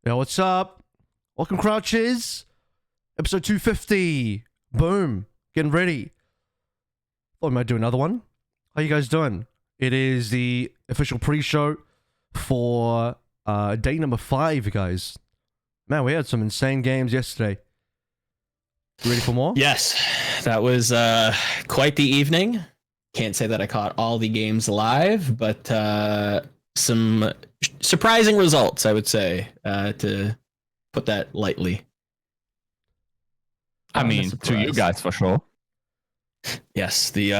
Yo, what's up? Welcome, Crouches. Episode 250. Boom. Getting ready. Thought we might do another one. How you guys doing? It is the official pre-show for day number 5, guys. Man, we had some insane games yesterday. You ready for more? Yes, that was quite the evening. Can't say that I caught all the games live, but some surprising results, I would say, to put that lightly. I mean, to you guys for sure. Yes, the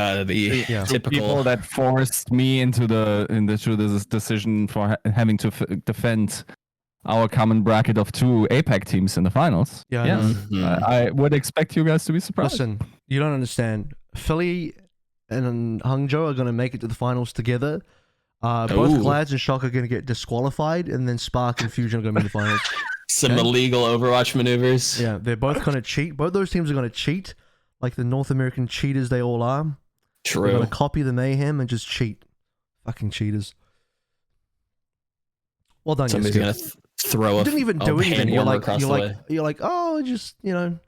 typical people that forced me into this decision for having to defend our common bracket of 2 APAC teams in the finals. Yeah, yes. I would expect you guys to be surprised. Listen, you don't understand. Philly and Hangzhou are going to make it to the finals together. Both Glads and Shock are going to get disqualified, and then Spark and Fusion are going to be in the finals. Some illegal Overwatch maneuvers. Yeah, they're both going to cheat. Both those teams are going to cheat, like the North American cheaters they all are. True. They're going to copy the Mayhem and just cheat. Fucking cheaters. Well done, Somebody's going to throw you didn't even do anything. You're like, oh, just, you know.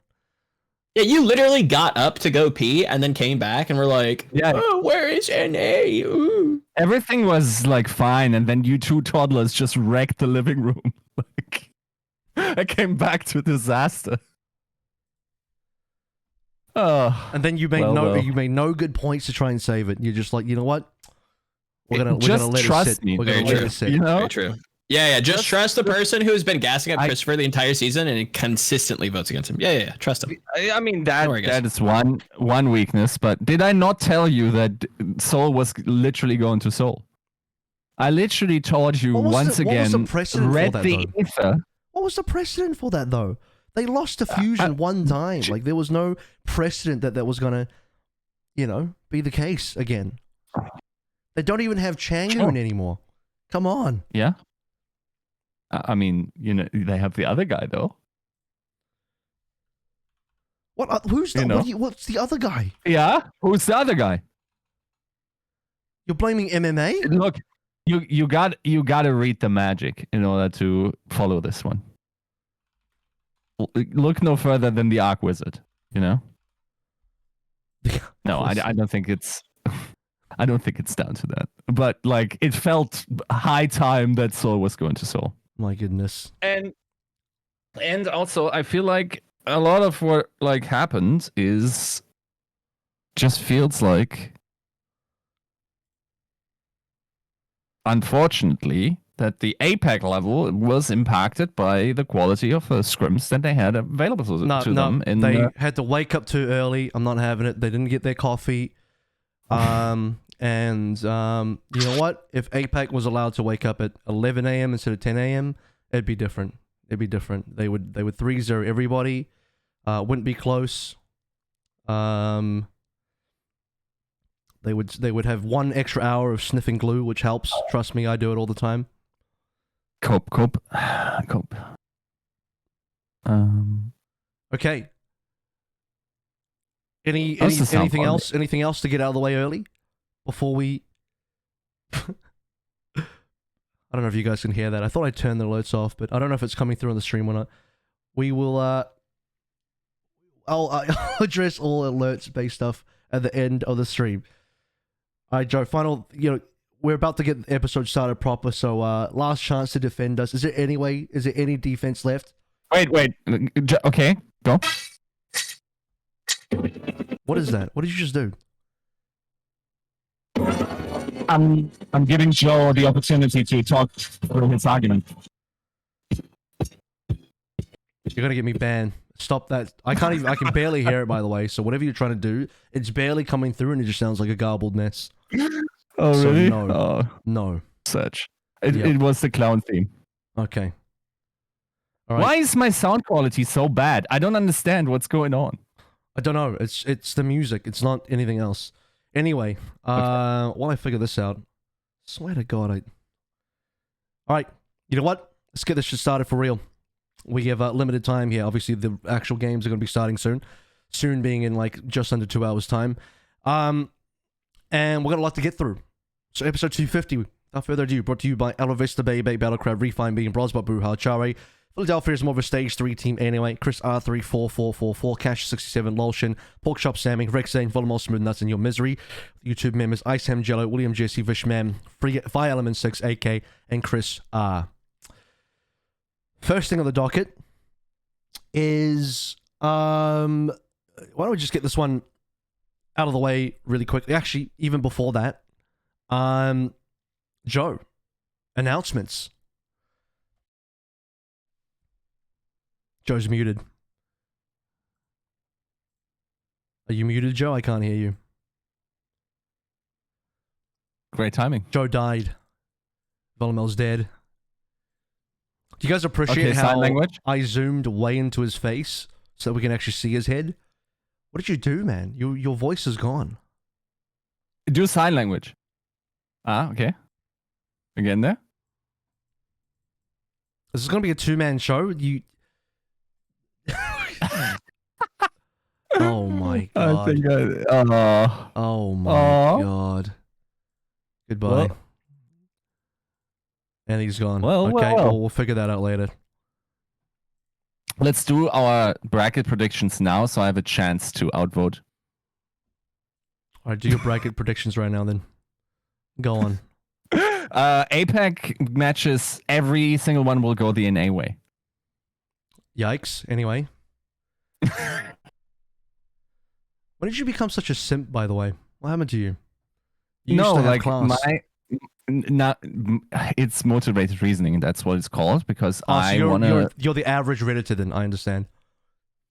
Yeah, you literally got up to go pee and then came back and were like, oh, where is NA? Ooh. Everything was like fine, and then you 2 toddlers just wrecked the living room. Like, I came back to disaster. Oh, and then you made you made no good points to try and save it. You're just like, you know what? We're gonna let it sit. Me. We're gonna let it sit. You know? Very true. Yeah. Just trust the person who's been gassing up Christopher the entire season and consistently votes against him. Yeah. Trust him. I mean, that is one weakness, but did I not tell you that Seoul was literally going to Seoul? I literally told you once again, read the ether. What was the precedent for that, though? They lost to Fusion one time. Like, there was no precedent that was going to, you know, be the case again. They don't even have Chang'un anymore. Come on. Yeah. I mean, you know, they have the other guy, though. What? Who's the, what's the other guy? Yeah? Who's the other guy? You're blaming MMA? Look, you got to read the magic in order to follow this one. Look no further than the Arc Wizard, you know? No, I don't think it's I don't think it's down to that. But like, it felt high time that Seoul was going to Seoul. My goodness. And also I feel like a lot of what like happened is just feels like, unfortunately, that the APAC level was impacted by the quality of the scrims that they had available to them. They had to wake up too early. I'm not having it. They didn't get their coffee. And you know what? If APAC was allowed to wake up at 11 a.m. instead of 10 a.m., it'd be different. It'd be different. They would 3-0 everybody. Wouldn't be close. They would have 1 extra hour of sniffing glue, which helps. Trust me, I do it all the time. Cope. Okay. Anything else? Anything else to get out of the way early before we? I don't know if you guys can hear that. I thought I'd turn the alerts off, but I don't know if it's coming through on the stream or not. We will. I'll address all alerts-based stuff at the end of the stream. All right, Joe. Final. You know, we're about to get the episode started proper, so last chance to defend us. Is there any defense left? Wait. Okay, go. What is that? What did you just do? I'm giving Joe the opportunity to talk through his argument. You're gonna get me banned. Stop that. I can barely hear it, by the way, so whatever you're trying to do, it's barely coming through and it just sounds like a garbled mess. Oh, so really? No. Such. It was the clown theme. Okay. All right. Why is my sound quality so bad? I don't understand what's going on. I don't know. It's the music. It's not anything else. Anyway, while I figure this out, swear to God, All right, you know what? Let's get this shit started for real. We have limited time here. Obviously, the actual games are going to be starting soon. Soon being in like just under 2 hours time. And we've got a lot to get through. So episode 250, without further ado, brought to you by Aloe Vista Baby, Battlecrab, Refine Being, Brosbot, Bruja, Chare, Philadelphia is more of a stage 3 team anyway. Chris R34444, Cash 67, Lolshin, Porkchop Samming, Rex Zane, Volamel, Smooth Nuts, and Your Misery. YouTube members Ice Ham Jello, William Jesse, Vishman, Fire Element 6, AK, and Chris R. First thing on the docket is why don't we just get this one out of the way really quickly? Actually, even before that, Joe, announcements. Joe's muted. Are you muted, Joe? I can't hear you. Great timing. Joe died. Volamel's dead. Do you guys appreciate how I zoomed way into his face so we can actually see his head? What did you do, man? Your voice is gone. Do sign language. Ah, okay. Again there? This is going to be a 2-man show. Oh my god. Oh my god. Goodbye. Well, and he's gone. Well, okay, well, we'll figure that out later. Let's do our bracket predictions now so I have a chance to outvote. Alright, do your bracket predictions right now then. Go on. APAC matches, every single one will go the NA way. Yikes. Anyway. When did you become such a simp, by the way? What happened to you? No, like it's motivated reasoning. That's what it's called because you're the average Redditor then, I understand.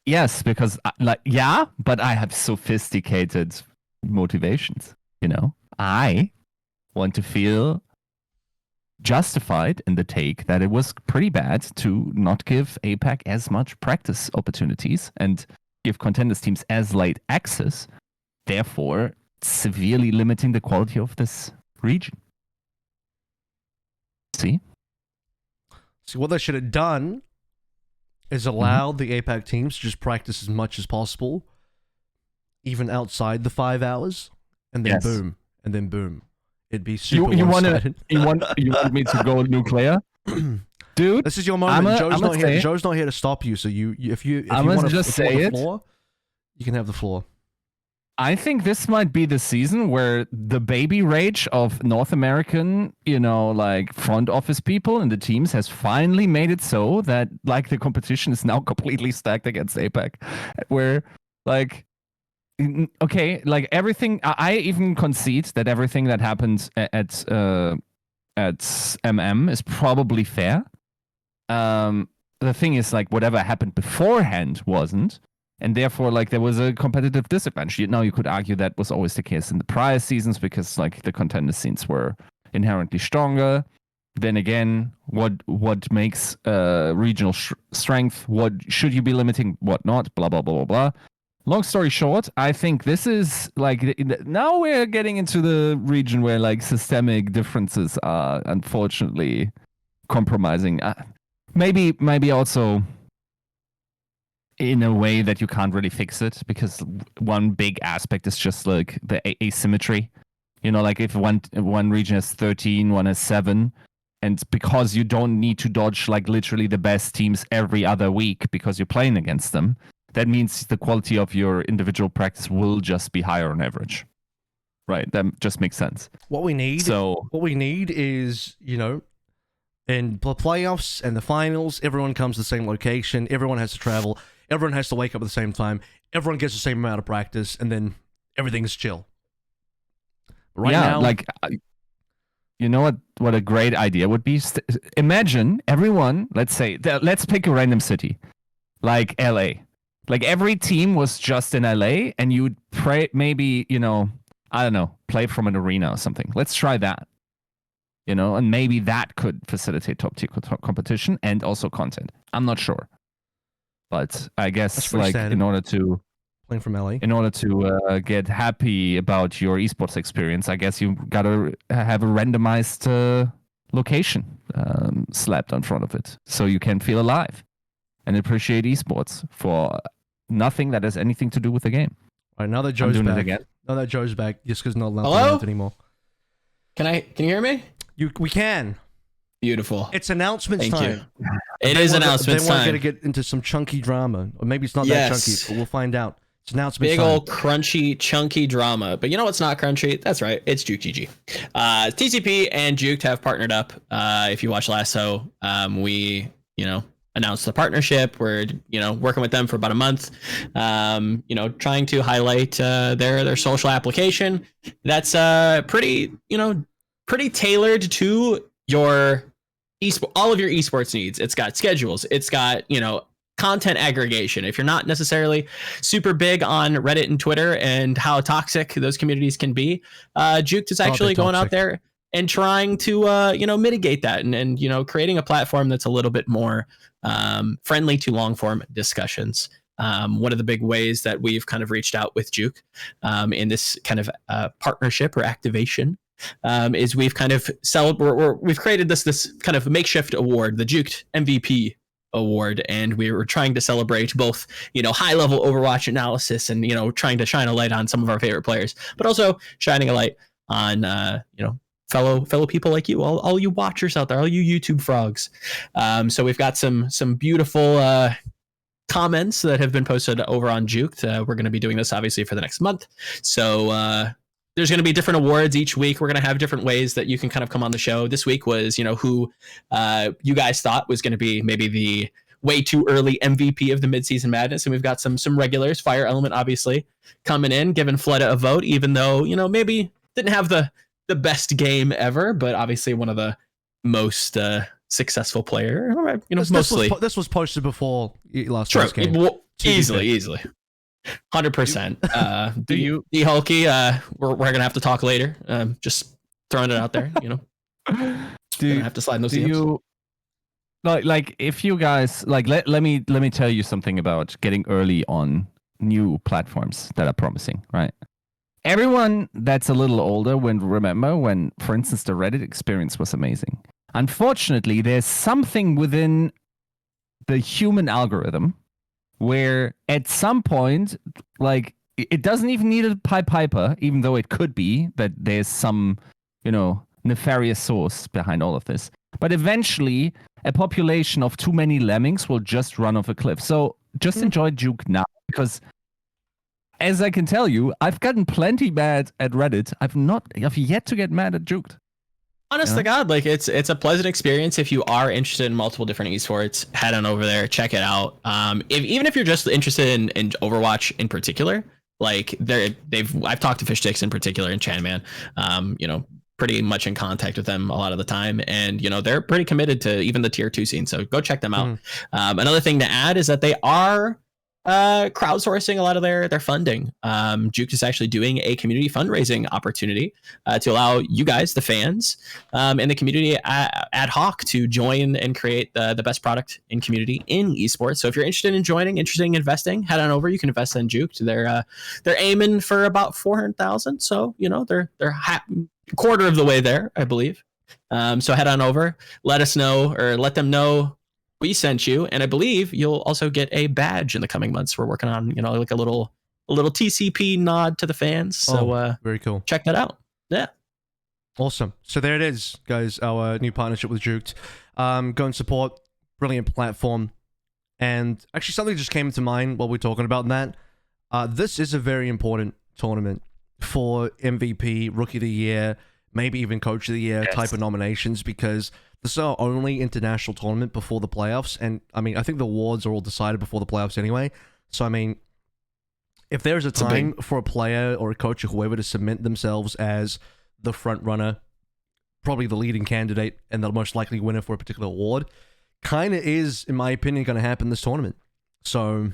Yes, because but I have sophisticated motivations, you know. I want to feel justified in the take that it was pretty bad to not give APAC as much practice opportunities and give contenders teams as late access, therefore severely limiting the quality of this region. See, what they should have done is allowed the APAC teams to just practice as much as possible, even outside the 5 hours, and then boom. It'd be super you want me to go nuclear? Dude, this is your moment. Joe's not here. Joe's not here to stop you. So if you want to just say it, you can have the floor. I think this might be the season where the baby rage of North American, like front office people and the teams has finally made it so that like the competition is now completely stacked against APAC, where like, okay, like everything. I even concede that everything that happened at MM is probably fair. The thing is, like, whatever happened beforehand wasn't, and therefore, like, there was a competitive disadvantage. Now, you could argue that was always the case in the prior seasons because, like, the contender scenes were inherently stronger. Then again, what makes regional strength? What should you be limiting? What not? Blah blah blah blah blah. Long story short, I think this is like now we're getting into the region where like systemic differences are unfortunately compromising. Maybe also in a way that you can't really fix it because one big aspect is just like the asymmetry. Like if one region has 13, one has 7, and because you don't need to dodge like literally the best teams every other week because you're playing against them, that means the quality of your individual practice will just be higher on average. Right, that just makes sense. What we need is, in the playoffs and the finals, everyone comes to the same location, everyone has to travel, everyone has to wake up at the same time, everyone gets the same amount of practice, and then everything's chill. Right now, like, you know what a great idea would be? Imagine everyone, let's pick a random city, like LA. Like every team was just in LA, and you would maybe, I don't know, play from an arena or something. Let's try that. And maybe that could facilitate top tier competition and also content. I'm not sure, but I guess like in order to playing from LA, in order to get happy about your esports experience, I guess you gotta have a randomized location slapped on front of it, so you can feel alive and appreciate esports for nothing that has anything to do with the game. All right, now that Joe's back, Yiska's not allowed to anymore. Can you hear me? We can. Beautiful. It's announcements time. You. It is announcements time. They want to get into some chunky drama, or maybe it's not that chunky, but we'll find out. It's announcements big time. old crunchy, chunky drama. But you know what's not crunchy? That's right. It's Juked GG. TCP and Juked have partnered up. If you watch Lasso, we announced the partnership. We're working with them for about a month. Trying to highlight their social application. That's pretty tailored to your all of your esports needs. It's got schedules. It's got content aggregation. If you're not necessarily super big on Reddit and Twitter and how toxic those communities can be, Juked is actually going out there and trying to mitigate that and creating a platform that's a little bit more friendly to long form discussions. One of the big ways that we've kind of reached out with Juke in this kind of partnership or activation is we've kind of we've created this kind of makeshift award, the Juked MVP award, and we were trying to celebrate both high level Overwatch analysis and trying to shine a light on some of our favorite players, but also shining a light on fellow people like you, all you watchers out there, all you YouTube frogs. So we've got some beautiful comments that have been posted over on Juked. We're going to be doing this obviously for the next month, so there's going to be different awards each week. We're going to have different ways that you can kind of come on the show. This week was, who you guys thought was going to be maybe the way too early MVP of the Midseason Madness. And we've got some regulars, Fire Element, obviously, coming in, giving Fleta a vote, even though, maybe didn't have the best game ever, but obviously one of the most successful player. Mostly. This was posted before last night's game. Easily. 100%. Do you, D-Hulky, we're gonna have to talk later. Just throwing it out there, Do you have to slide those DMs. You like if you guys let me tell you something about getting early on new platforms that are promising, right? Everyone that's a little older remember when, for instance, the Reddit experience was amazing. Unfortunately, there's something within the human algorithm where at some point, it doesn't even need a Pied Piper, even though it could be that there's some, nefarious source behind all of this. But eventually, a population of too many lemmings will just run off a cliff. So just enjoy Juke now, because as I can tell you, I've gotten plenty mad at Reddit. I've yet to get mad at Juked. Honest to God, it's a pleasant experience. If you are interested in multiple different esports, head on over there, check it out. Even if you're just interested in Overwatch in particular, I've talked to Fishsticks in particular and Chanman, pretty much in contact with them a lot of the time, and they're pretty committed to even the tier 2 scene. So go check them out. Another thing to add is that they are crowdsourcing a lot of their funding. Juked is actually doing a community fundraising opportunity to allow you guys, the fans, and the community ad hoc to join and create the best product in community in esports. So if you're interested in joining, interested in investing, head on over. You can invest in Juked. They're aiming for about 400,000. So they're quarter of the way there, I believe. So head on over. Let us know, or let them know we sent you, and I believe you'll also get a badge in the coming months. We're working on, a little TCP nod to the fans. So very cool. Check that out. Yeah. Awesome. So there it is, guys. Our new partnership with Juked. Go and support. Brilliant platform. And actually, something just came to mind while we're talking about that. This is a very important tournament for MVP, Rookie of the Year, maybe even Coach of the Year type of nominations, because this is our only international tournament before the playoffs. And, I think the awards are all decided before the playoffs anyway. So, if there's a time for a player or a coach or whoever to submit themselves as the front runner, probably the leading candidate and the most likely winner for a particular award, kind of is, in my opinion, going to happen this tournament. So,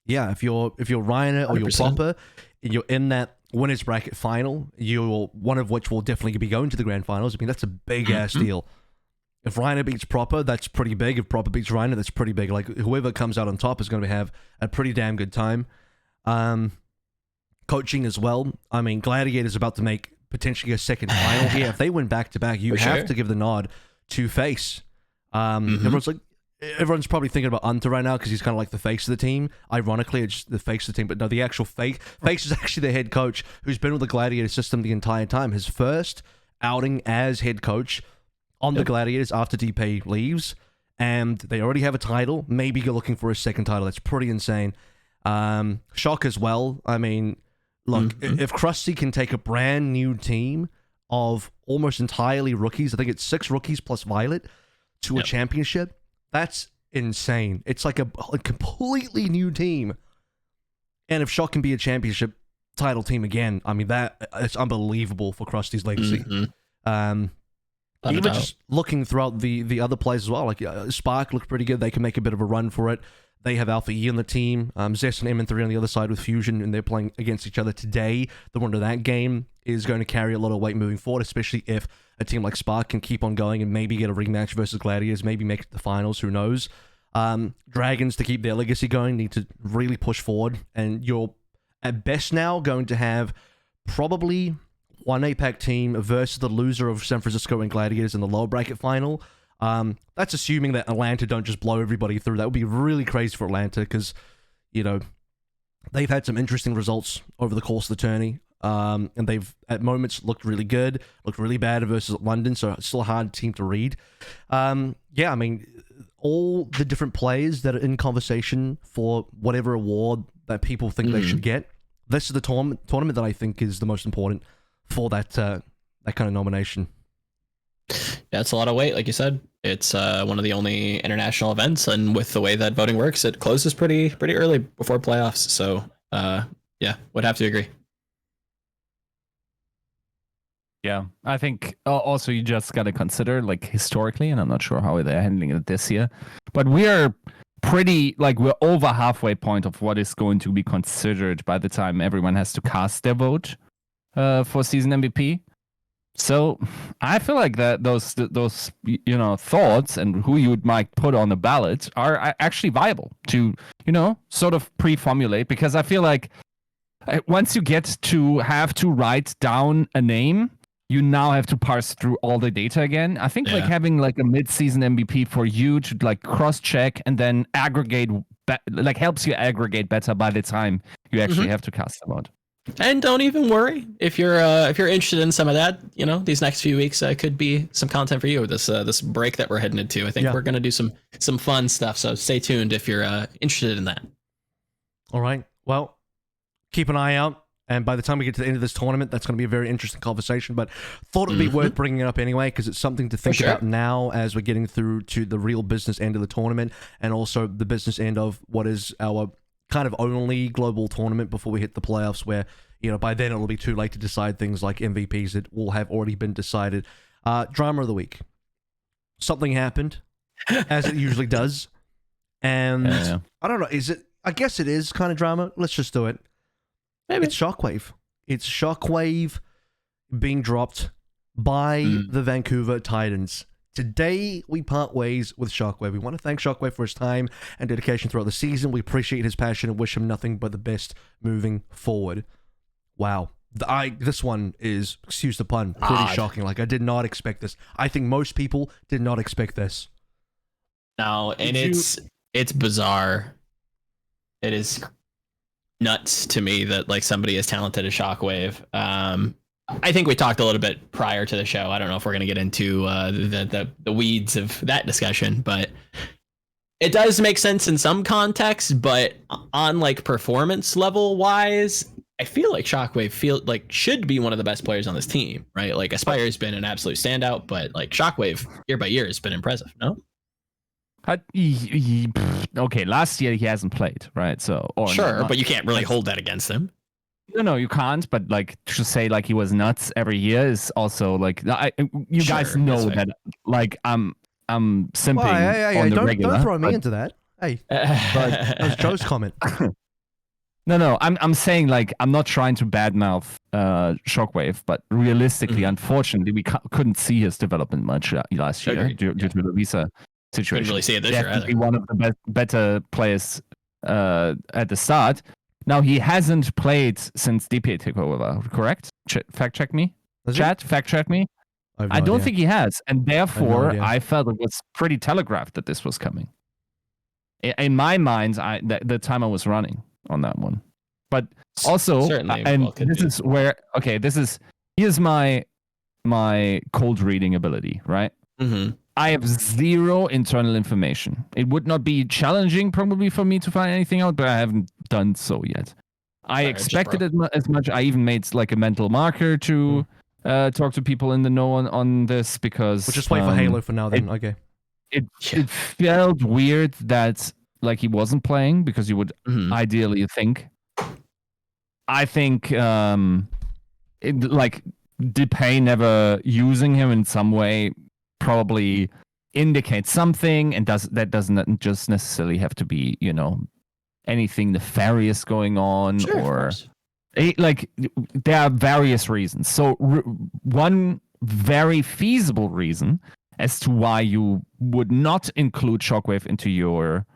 yeah, if you're Ryan or 100%. You're Proper, and you're in that winners bracket final, one of which will definitely be going to the grand finals. That's a big ass deal. If Reiner beats Proper, that's pretty big. If Proper beats Reiner, that's pretty big. Whoever comes out on top is going to have a pretty damn good time. Coaching as well. Gladiators about to make potentially a second final here. If they win back to back, you have to give the nod to Face. Everyone's probably thinking about Unter right now because he's kind of like the face of the team. Ironically, it's the face of the team, but no, the actual face is actually the head coach who's been with the Gladiator system the entire time. His first outing as head coach on the Gladiators after DP leaves, and they already have a title. Maybe you're looking for a second title. That's pretty insane. Shock as well. I mean, look, if Krusty can take a brand new team of almost entirely rookies, I think it's 6 rookies plus Violet, to a championship, that's insane. It's like a completely new team. And if Shock can be a championship title team again, I mean, it's unbelievable for Krusty's legacy. Even just looking throughout the other players as well, like Spark looked pretty good. They can make a bit of a run for it. They have Alpha E on the team, Zest and MN3 on the other side with Fusion, and they're playing against each other today. The winner of that game is going to carry a lot of weight moving forward, especially if a team like Spark can keep on going and maybe get a rematch versus Gladiators, maybe make it to the finals, who knows. Dragons, to keep their legacy going, need to really push forward, and you're at best now going to have probably one APAC team versus the loser of San Francisco and Gladiators in the lower bracket final. That's assuming that Atlanta don't just blow everybody through. That would be really crazy for Atlanta because, you know, they've had some interesting results over the course of the tourney. And they've, at moments, looked really good, looked really bad versus London, so it's still a hard team to read. Yeah, I mean, all the different players that are in conversation for whatever award that people think they should get, this is the tournament that I think is the most important for that kind of nomination. Yeah, it's a lot of weight, like you said. It's one of the only international events, and with the way that voting works, it closes pretty early before playoffs. So, yeah, would have to agree. Yeah, I think also you just got to consider, like, historically, and I'm not sure how they're handling it this year, but we are we're over halfway point of what is going to be considered by the time everyone has to cast their vote for season MVP. So I feel like that those thoughts and who you might put on the ballot are actually viable to sort of pre-formulate, because I feel like once you get to have to write down a name, you now have to parse through all the data again. I think like having like a mid-season MVP for you to like cross-check and then aggregate, helps you aggregate better by the time you actually have to cast them out. And don't even worry if you're interested in some of that. These next few weeks could be some content for you. This break that we're heading into, I think we're gonna do some fun stuff. So stay tuned if you're interested in that. All right. Well, keep an eye out. And by the time we get to the end of this tournament, that's going to be a very interesting conversation. But thought it would be worth bringing it up anyway, because it's something to think about now as we're getting through to the real business end of the tournament, and also the business end of what is our kind of only global tournament before we hit the playoffs, where by then it'll be too late to decide things like MVPs that will have already been decided. Drama of the week. Something happened, as it usually does. And I don't know, is it? I guess it is kind of drama. Let's just do it. Maybe. It's sHockWaived. It's sHockWaived being dropped by the Vancouver Titans. Today, we part ways with sHockWaived. We want to thank sHockWaived for his time and dedication throughout the season. We appreciate his passion and wish him nothing but the best moving forward. Wow. This one is, excuse the pun, pretty shocking. Like, I did not expect this. I think most people did not expect this. No, and it's bizarre. It is nuts to me that like somebody as talented as sHockWaived. I think we talked a little bit prior to the show. I don't know if we're going to get into the weeds of that discussion, but it does make sense in some context. But on like performance level wise, I feel like sHockWaived should be one of the best players on this team, right? Like Aspire's been an absolute standout, but like sHockWaived year by year has been impressive. No. Okay, last year he hasn't played, right? So but you can't really hold that against him. No, you can't. But like to say like he was nuts every year is also like you guys know that like I'm simping on the regular. Don't throw me into that. Hey, but that was Joe's comment. No, I'm saying like I'm not trying to badmouth sHockWaived, but realistically, unfortunately, we couldn't see his development much last year due to the visa situation. Couldn't really see it this year either. Definitely one of the better players at the start. Now he hasn't played since DPA took over, correct? Fact check me. Chat, fact check me. I don't think he has, and therefore I felt it was pretty telegraphed that this was coming. In my mind, the time I was running on that one, but also, and this is where here's my cold reading ability, right? I have zero internal information. It would not be challenging probably for me to find anything out, but I haven't done so yet. I expected it as much. I even made like a mental marker to talk to people in the know on this because... We'll just wait for Halo for now then, okay. It felt weird that like he wasn't playing because you would ideally think. I think like Depay never using him in some way probably indicates something, and that doesn't just necessarily have to be, you know, anything nefarious going on, or like there are various reasons. So one very feasible reason as to why you would not include sHockWaived into your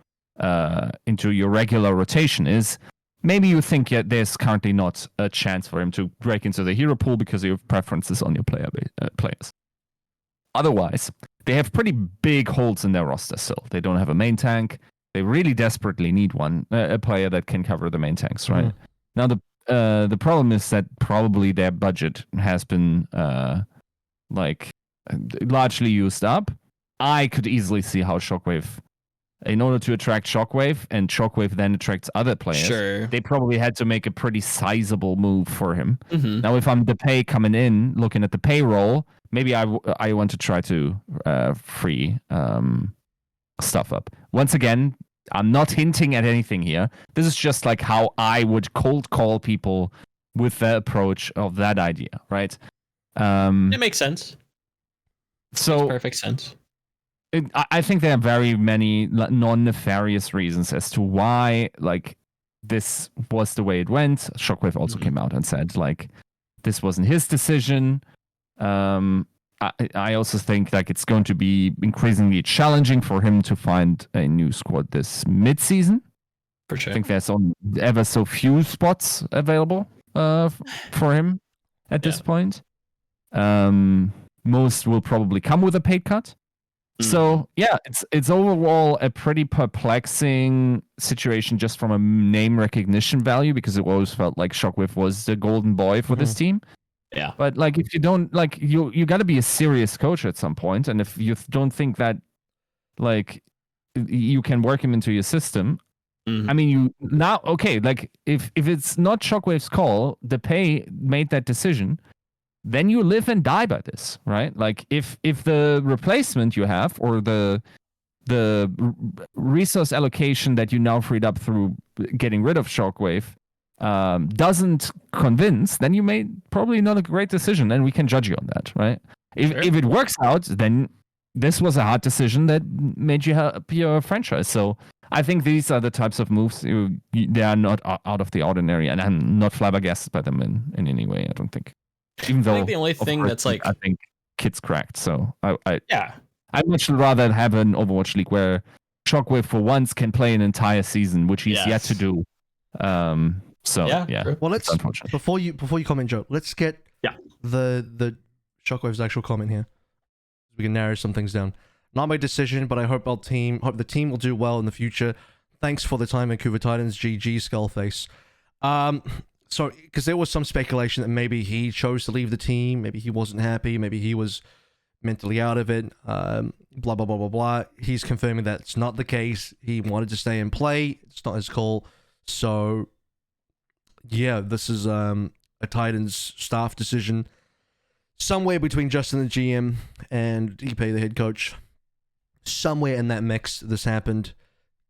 regular rotation is maybe you think there's currently not a chance for him to break into the hero pool because you have preferences on your players. Otherwise, they have pretty big holes in their roster still. They don't have a main tank. They really desperately need a player that can cover the main tanks, right? Now, the problem is that probably their budget has been largely used up. I could easily see how sHockWaived, in order to attract sHockWaived, and sHockWaived then attracts other players, they probably had to make a pretty sizable move for him. Now, if I'm Depay coming in, looking at the payroll, maybe I want to try to free stuff up. Once again, I'm not hinting at anything here. This is just like how I would cold call people with the approach of that idea, right? It makes sense. So makes perfect sense. I think there are very many non-nefarious reasons as to why like this was the way it went. sHockWaived also came out and said like this wasn't his decision. I also think like it's going to be increasingly challenging for him to find a new squad this mid-season. For sure. I think there's ever so few spots available for him at this point. Most will probably come with a paid cut. So yeah, it's overall a pretty perplexing situation just from a name recognition value, because it always felt like sHockWaived was the golden boy for this team. Yeah. But like if you don't like you got to be a serious coach at some point, and if you don't think that like you can work him into your system, I mean you now like if it's not sHockWave's call, Depay made that decision, then you live and die by this, right? Like if the replacement you have or the resource allocation that you now freed up through getting rid of sHockWaived doesn't convince, then you made probably not a great decision, and we can judge you on that, right? If it works out, then this was a hard decision that made you help your franchise. So I think these are the types of moves they are not out of the ordinary, and I'm not flabbergasted by them in any way. I don't think. Even though I think the only thing that's like, I think Kit's cracked. So I'd much rather have an Overwatch League where sHockWaived for once can play an entire season, which he's yet to do. So yeah. Well, let's before you comment, Joe. Let's get the sHockWave's actual comment here. We can narrow some things down. Not my decision, but I hope the team will do well in the future. Thanks for the time, Vancouver Titans. GG Skullface. So, because there was some speculation that maybe he chose to leave the team, maybe he wasn't happy, maybe he was mentally out of it, blah, blah, blah, blah, blah. He's confirming that's not the case. He wanted to stay and play. It's not his call. So, yeah, this is a Titans staff decision. Somewhere between Justin, the GM, and Depay, the head coach. Somewhere in that mix, this happened.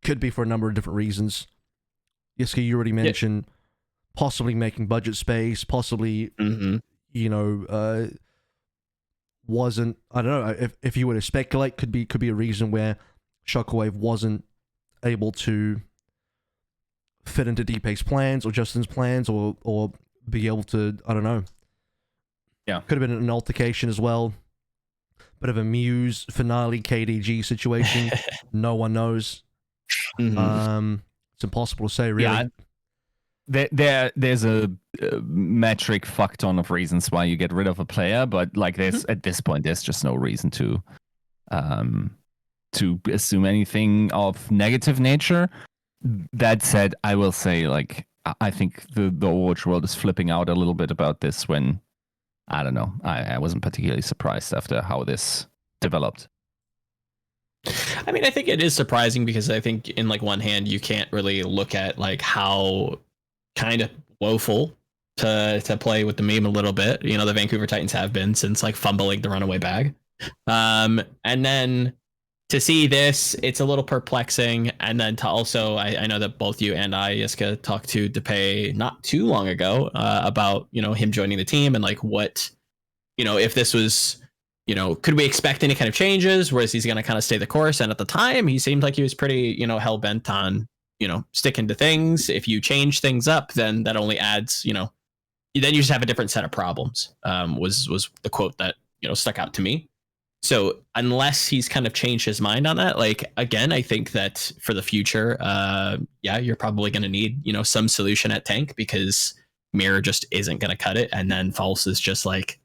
Could be for a number of different reasons. Yiska, you already mentioned... possibly making budget space, possibly, wasn't, I don't know, if you were to speculate, could be a reason where sHockWaived wasn't able to fit into Depay's plans or Justin's plans or be able to, I don't know. Yeah. Could have been an altercation as well. Bit of a Muse finale KDG situation. No one knows. It's impossible to say, really. Yeah. There's a metric fuck ton of reasons why you get rid of a player, but like there's at this point there's just no reason to assume anything of negative nature. That said, I will say like I think the Overwatch world is flipping out a little bit about this when I don't know. I wasn't particularly surprised after how this developed. I mean, I think it is surprising because I think in like one hand you can't really look at like how kind of woeful to play with the meme a little bit. You know, the Vancouver Titans have been since like fumbling the runaway bag. And then to see this, it's a little perplexing. And then to also, I know that both you and I, Yiska, talked to DePay not too long ago about, you know, him joining the team and like what, you know, if this was, you know, could we expect any kind of changes? Whereas he's going to kind of stay the course. And at the time, he seemed like he was pretty, you know, hell bent on, you know, sticking to things. If you change things up, then that only adds, you know, then you just have a different set of problems. Was the quote that, you know, stuck out to me. So unless he's kind of changed his mind on that, like, again, I think that for the future, yeah, you're probably going to need, you know, some solution at tank because Mirror just isn't going to cut it. And then False is just like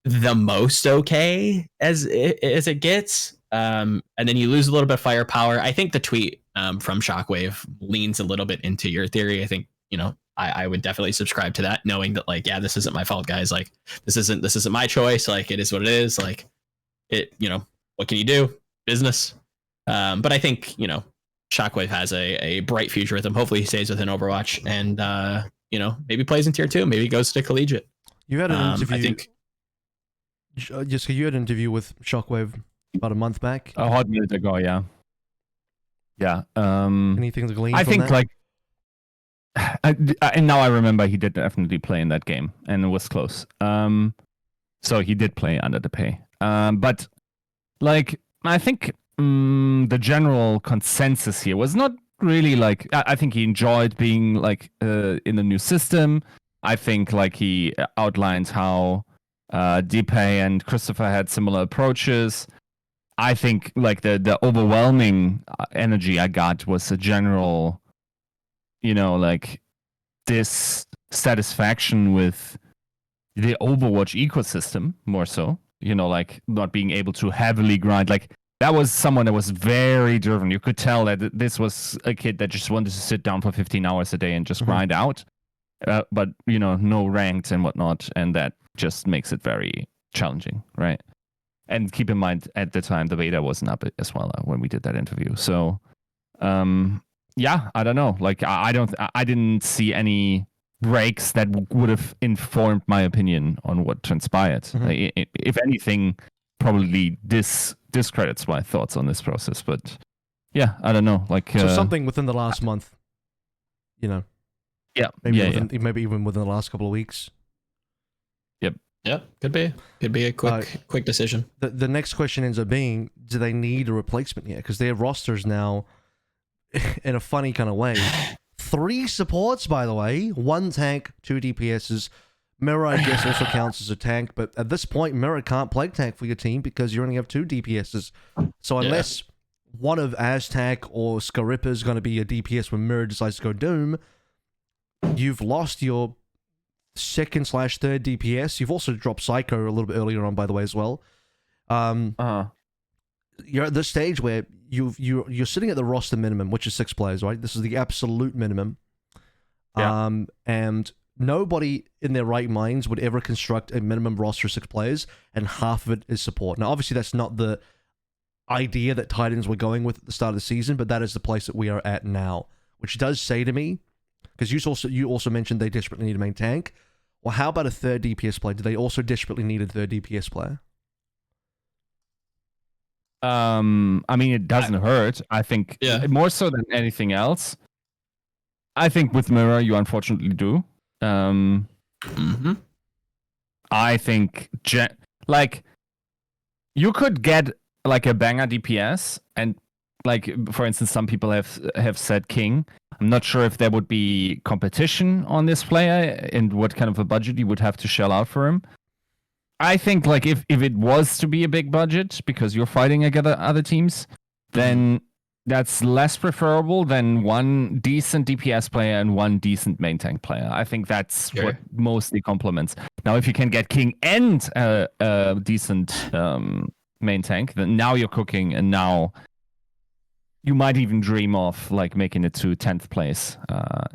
the most okay as it gets. And then you lose a little bit of firepower. I think the tweet from sHockWaived leans a little bit into your theory. I think, you know, I would definitely subscribe to that, knowing that like, yeah, this isn't my fault, guys. Like, this isn't my choice. Like, it is what it is. Like, it, you know, what can you do? Business. But I think, you know, sHockWaived has a bright future with him. Hopefully he stays within Overwatch and, you know, maybe plays in tier 2. Maybe goes to collegiate. You had an interview. I think. Yes, you had an interview with sHockWaived about a month back. A hot minute ago, yeah. Yeah. Anything to glean I from think that? like, and now I remember he did definitely play in that game, and it was close. So he did play under DePay. But like, I think the general consensus here was not really like. I think he enjoyed being like in the new system. I think like he outlined how DePay and Christopher had similar approaches. I think like the overwhelming energy I got was a general, you know, like dissatisfaction with the Overwatch ecosystem more so, you know, like not being able to heavily grind. Like that was someone that was very driven. You could tell that this was a kid that just wanted to sit down for 15 hours a day and just grind out. But, you know, no ranked and whatnot. And that just makes it very challenging, right? And keep in mind, at the time, the beta wasn't up as well when we did that interview. So, yeah, I don't know. Like, I didn't see any breaks that would have informed my opinion on what transpired. Mm-hmm. If anything, probably discredits my thoughts on this process. But yeah, I don't know. Like, so something within the last month, you know. Yeah, maybe even within the last couple of weeks. Yeah, could be a quick decision. The next question ends up being: do they need a replacement yet? Because their roster's now, in a funny kind of way, 3 supports, by the way, 1 tank, 2 DPSs. Mirror, I guess, also counts as a tank, but at this point, Mirror can't play tank for your team because you only have 2 DPSs. So unless one of Aztec or Scarippa is going to be a DPS when Mirror decides to go Doom, you've lost your 2nd/3rd DPS. You've also dropped Psycho a little bit earlier on, by the way, as well. You're at this stage where you're sitting at the roster minimum, which is 6 players, right? This is the absolute minimum. Yeah. And nobody in their right minds would ever construct a minimum roster of 6 players, and half of it is support. Now, obviously, that's not the idea that Titans were going with at the start of the season, but that is the place that we are at now, which does say to me, because you also mentioned they desperately need a main tank. Well, how about a 3rd DPS player? Do they also desperately need a 3rd DPS player? I mean, it doesn't hurt. I think more so than anything else. I think with Mirror, you unfortunately do. I think like you could get like a banger DPS, and like for instance, some people have said King. I'm not sure if there would be competition on this player and what kind of a budget you would have to shell out for him. I think like if it was to be a big budget because you're fighting against other teams, then that's less preferable than 1 decent DPS player and 1 decent main tank player. I think that's what mostly complements. Now, if you can get King and a decent main tank, then now you're cooking, and now you might even dream of like making it to 10th place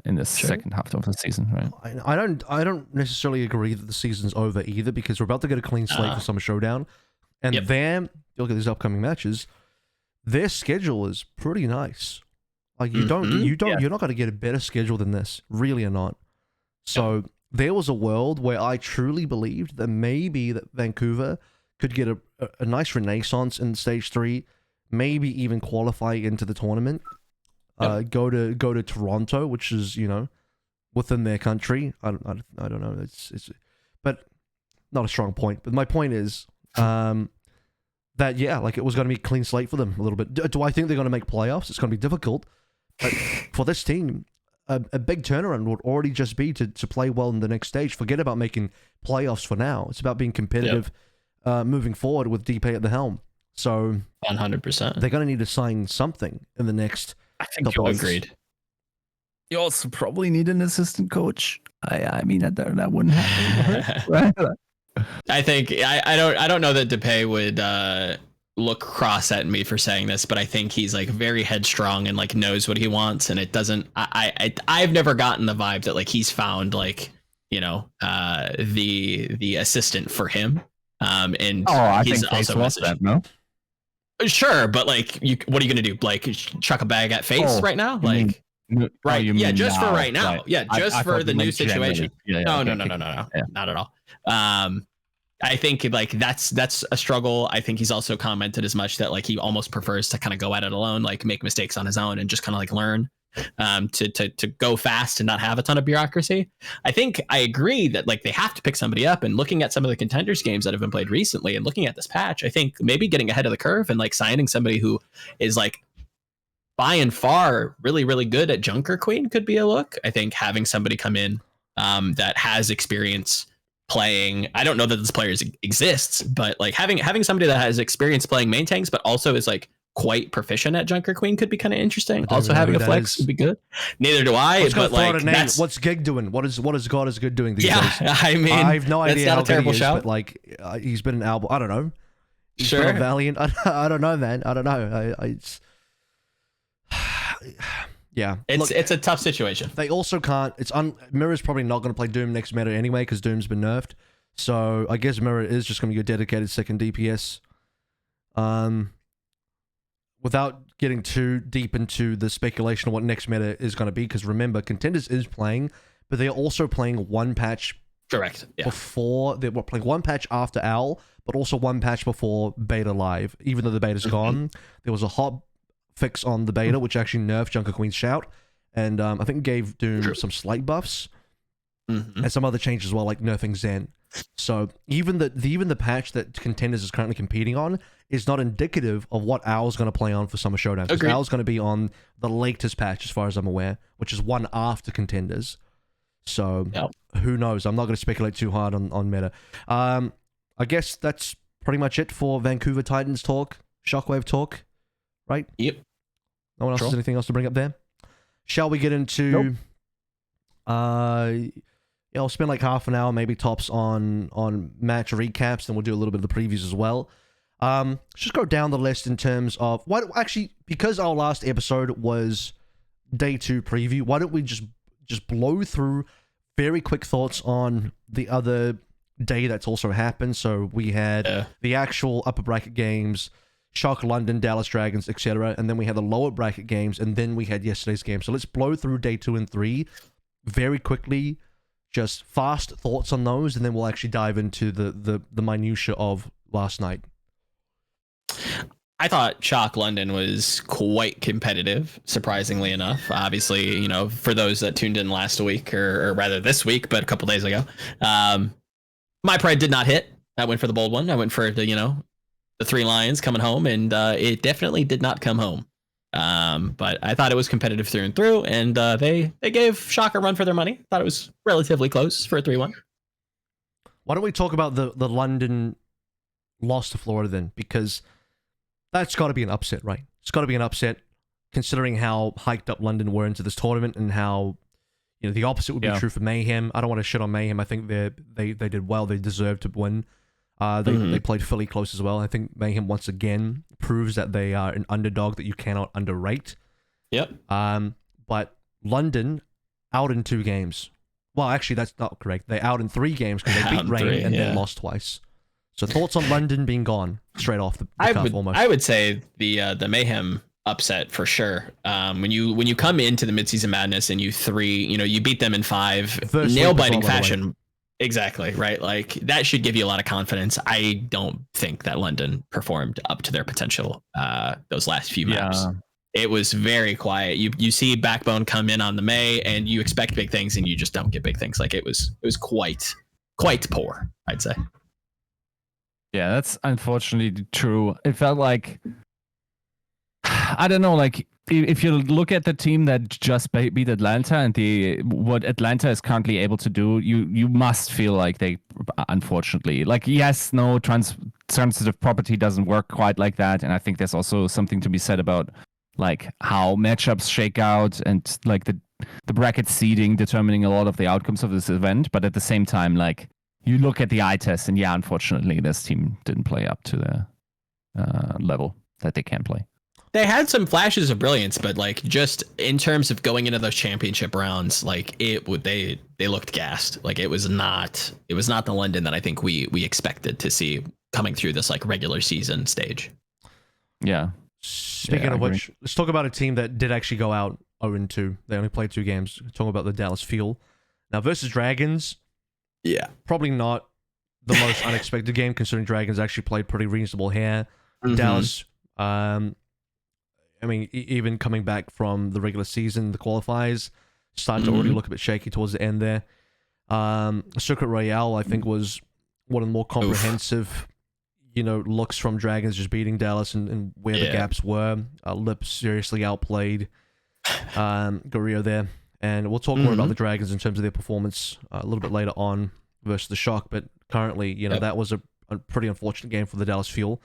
in the second half of the season, right? I don't necessarily agree that the season's over either, because we're about to get a clean slate for Summer Showdown, and then you look at these upcoming matches. their schedule is pretty nice. Like you're not going to get a better schedule than this. Really are not. So there was a world where I truly believed that maybe that Vancouver could get a nice renaissance in stage 3, maybe even qualify into the tournament. Go to Toronto, which is, you know, within their country. I don't know. It's but not a strong point. But my point is that like it was going to be a clean slate for them a little bit. Do I think they're going to make playoffs? It's going to be difficult. But for this team, a big turnaround would already just be to play well in the next stage. Forget about making playoffs for now. It's about being competitive moving forward with DP at the helm. So 100%. They're going to need to sign something in the next. I think you agreed. You also probably need an assistant coach. I mean that wouldn't happen. I think I don't know that DePay would look cross at me for saying this, but I think he's like very headstrong and like knows what he wants, and it doesn't. I've never gotten the vibe that like he's found like, you know, the assistant for him. And I he's think also lost that, no? Sure, but like, what are you gonna do? Like, chuck a bag at Face right now? Like, right? Yeah, just now, for right now. right. Yeah, just for the new situation. No, Yeah. Not at all. I think like that's a struggle. I think he's also commented as much that like he almost prefers to kind of go at it alone, like make mistakes on his own and just kind of like learn to go fast and not have a ton of bureaucracy. I think I agree that like they have to pick somebody up, and looking at some of the contenders games that have been played recently and looking at this patch, I think maybe getting ahead of the curve and like signing somebody who is like by and far really, really good at Junker Queen could be a look. I think having somebody come in that has experience playing, I don't know that this player exists, but like having somebody that has experience playing main tanks, but also is like quite proficient at Junker Queen could be kind of interesting. Also having a flex would be good. Neither do I. But like, what's Gig doing? What is God is good doing these days? I mean, I have no idea how good he is, shout. but like he's been an album. I don't know. He's been a Valiant. I don't know, man. I don't know. Yeah, it's a tough situation. They also can't. Mirror's probably not going to play Doom next meta anyway because Doom's been nerfed. So I guess Mirror is just going to be a dedicated second DPS. Without getting too deep into the speculation of what next meta is going to be, because remember, Contenders is playing, but they're also playing one patch. Correct. Yeah. Before they were playing one patch after Owl, but also one patch before Beta Live. Even though the beta's gone, there was a hot fix on the beta, which actually nerfed Junker Queen's shout, and I think gave Doom some slight buffs, and some other changes as well, like nerfing Zen. So even the patch that Contenders is currently competing on is not indicative of what Owl's going to play on for Summer Showdown. Because Owl's going to be on the latest patch, as far as I'm aware, which is one after Contenders. So who knows? I'm not going to speculate too hard on meta. I guess that's pretty much it for Vancouver Titans talk, Shockwave talk, right? Yep. No one else has anything else to bring up there? Shall we get into... I'll spend like half an hour, maybe tops, on match recaps, and we'll do a little bit of the previews as well. Just go down the list in terms of... because our last episode was day 2 preview, why don't we just blow through very quick thoughts on the other day that's also happened. So we had the actual upper bracket games, Shock London, Dallas Dragons, etc. And then we had the lower bracket games, and then we had yesterday's game. So let's blow through day 2 and 3 very quickly. Just fast thoughts on those, and then we'll actually dive into the minutia of last night. I thought Shock London was quite competitive, surprisingly enough. Obviously, you know, for those that tuned in last week, or rather this week, but a couple days ago, my pride did not hit. I went for the bold one. I went for the 3 lions coming home, and it definitely did not come home. But I thought it was competitive through and through, and they gave Shock a run for their money. Thought it was relatively close for a 3-1. Why don't we talk about the London loss to Florida then? Because that's got to be an upset, right? It's got to be an upset, considering how hyped up London were into this tournament, and how the opposite would be true for Mayhem. I don't want to shit on Mayhem. I think they did well. They deserved to win. They played fairly close as well. I think Mayhem once again proves that they are an underdog that you cannot underrate. Yep. But London out in 2 games. Well, actually, that's not correct. They out in 3 games because they beat Rain and then lost twice. So thoughts on London being gone straight off the cuff almost? I would say the Mayhem upset for sure. When you come into the Midseason Madness and you beat them in 5 nail-biting fashion. Exactly, right? Like, that should give you a lot of confidence. I don't think that London performed up to their potential those last few maps. It was very quiet. You see Backbone come in on the May and you expect big things and you just don't get big things. Like, it was quite poor, I'd say. Yeah, that's unfortunately true. It felt like, I don't know, like, if you look at the team that just beat Atlanta and what Atlanta is currently able to do, you must feel like they, unfortunately, like, yes, no, transitive property doesn't work quite like that. And I think there's also something to be said about, like, how matchups shake out and, like, the bracket seeding determining a lot of the outcomes of this event. But at the same time, like, you look at the eye test and yeah, unfortunately, this team didn't play up to the level that they can play. They had some flashes of brilliance, but, like, just in terms of going into those championship rounds, like, they looked gassed. Like, it was not the London that I think we expected to see coming through this, like, regular season stage. Yeah. Speaking of which, let's talk about a team that did actually go out 0-2. They only played 2 games. Talking about the Dallas Fuel. Now versus Dragons. Yeah. Probably not the most unexpected game, considering Dragons actually played pretty reasonable here. Mm-hmm. Dallas, I mean, even coming back from the regular season, the qualifiers started to already look a bit shaky towards the end there. Circuit Royale, I think, was one of the more comprehensive, looks from Dragons just beating Dallas and where the gaps were. Lip seriously outplayed Gorilla there. And we'll talk more about the Dragons in terms of their performance a little bit later on versus the Shock. But currently, that was a pretty unfortunate game for the Dallas Fuel.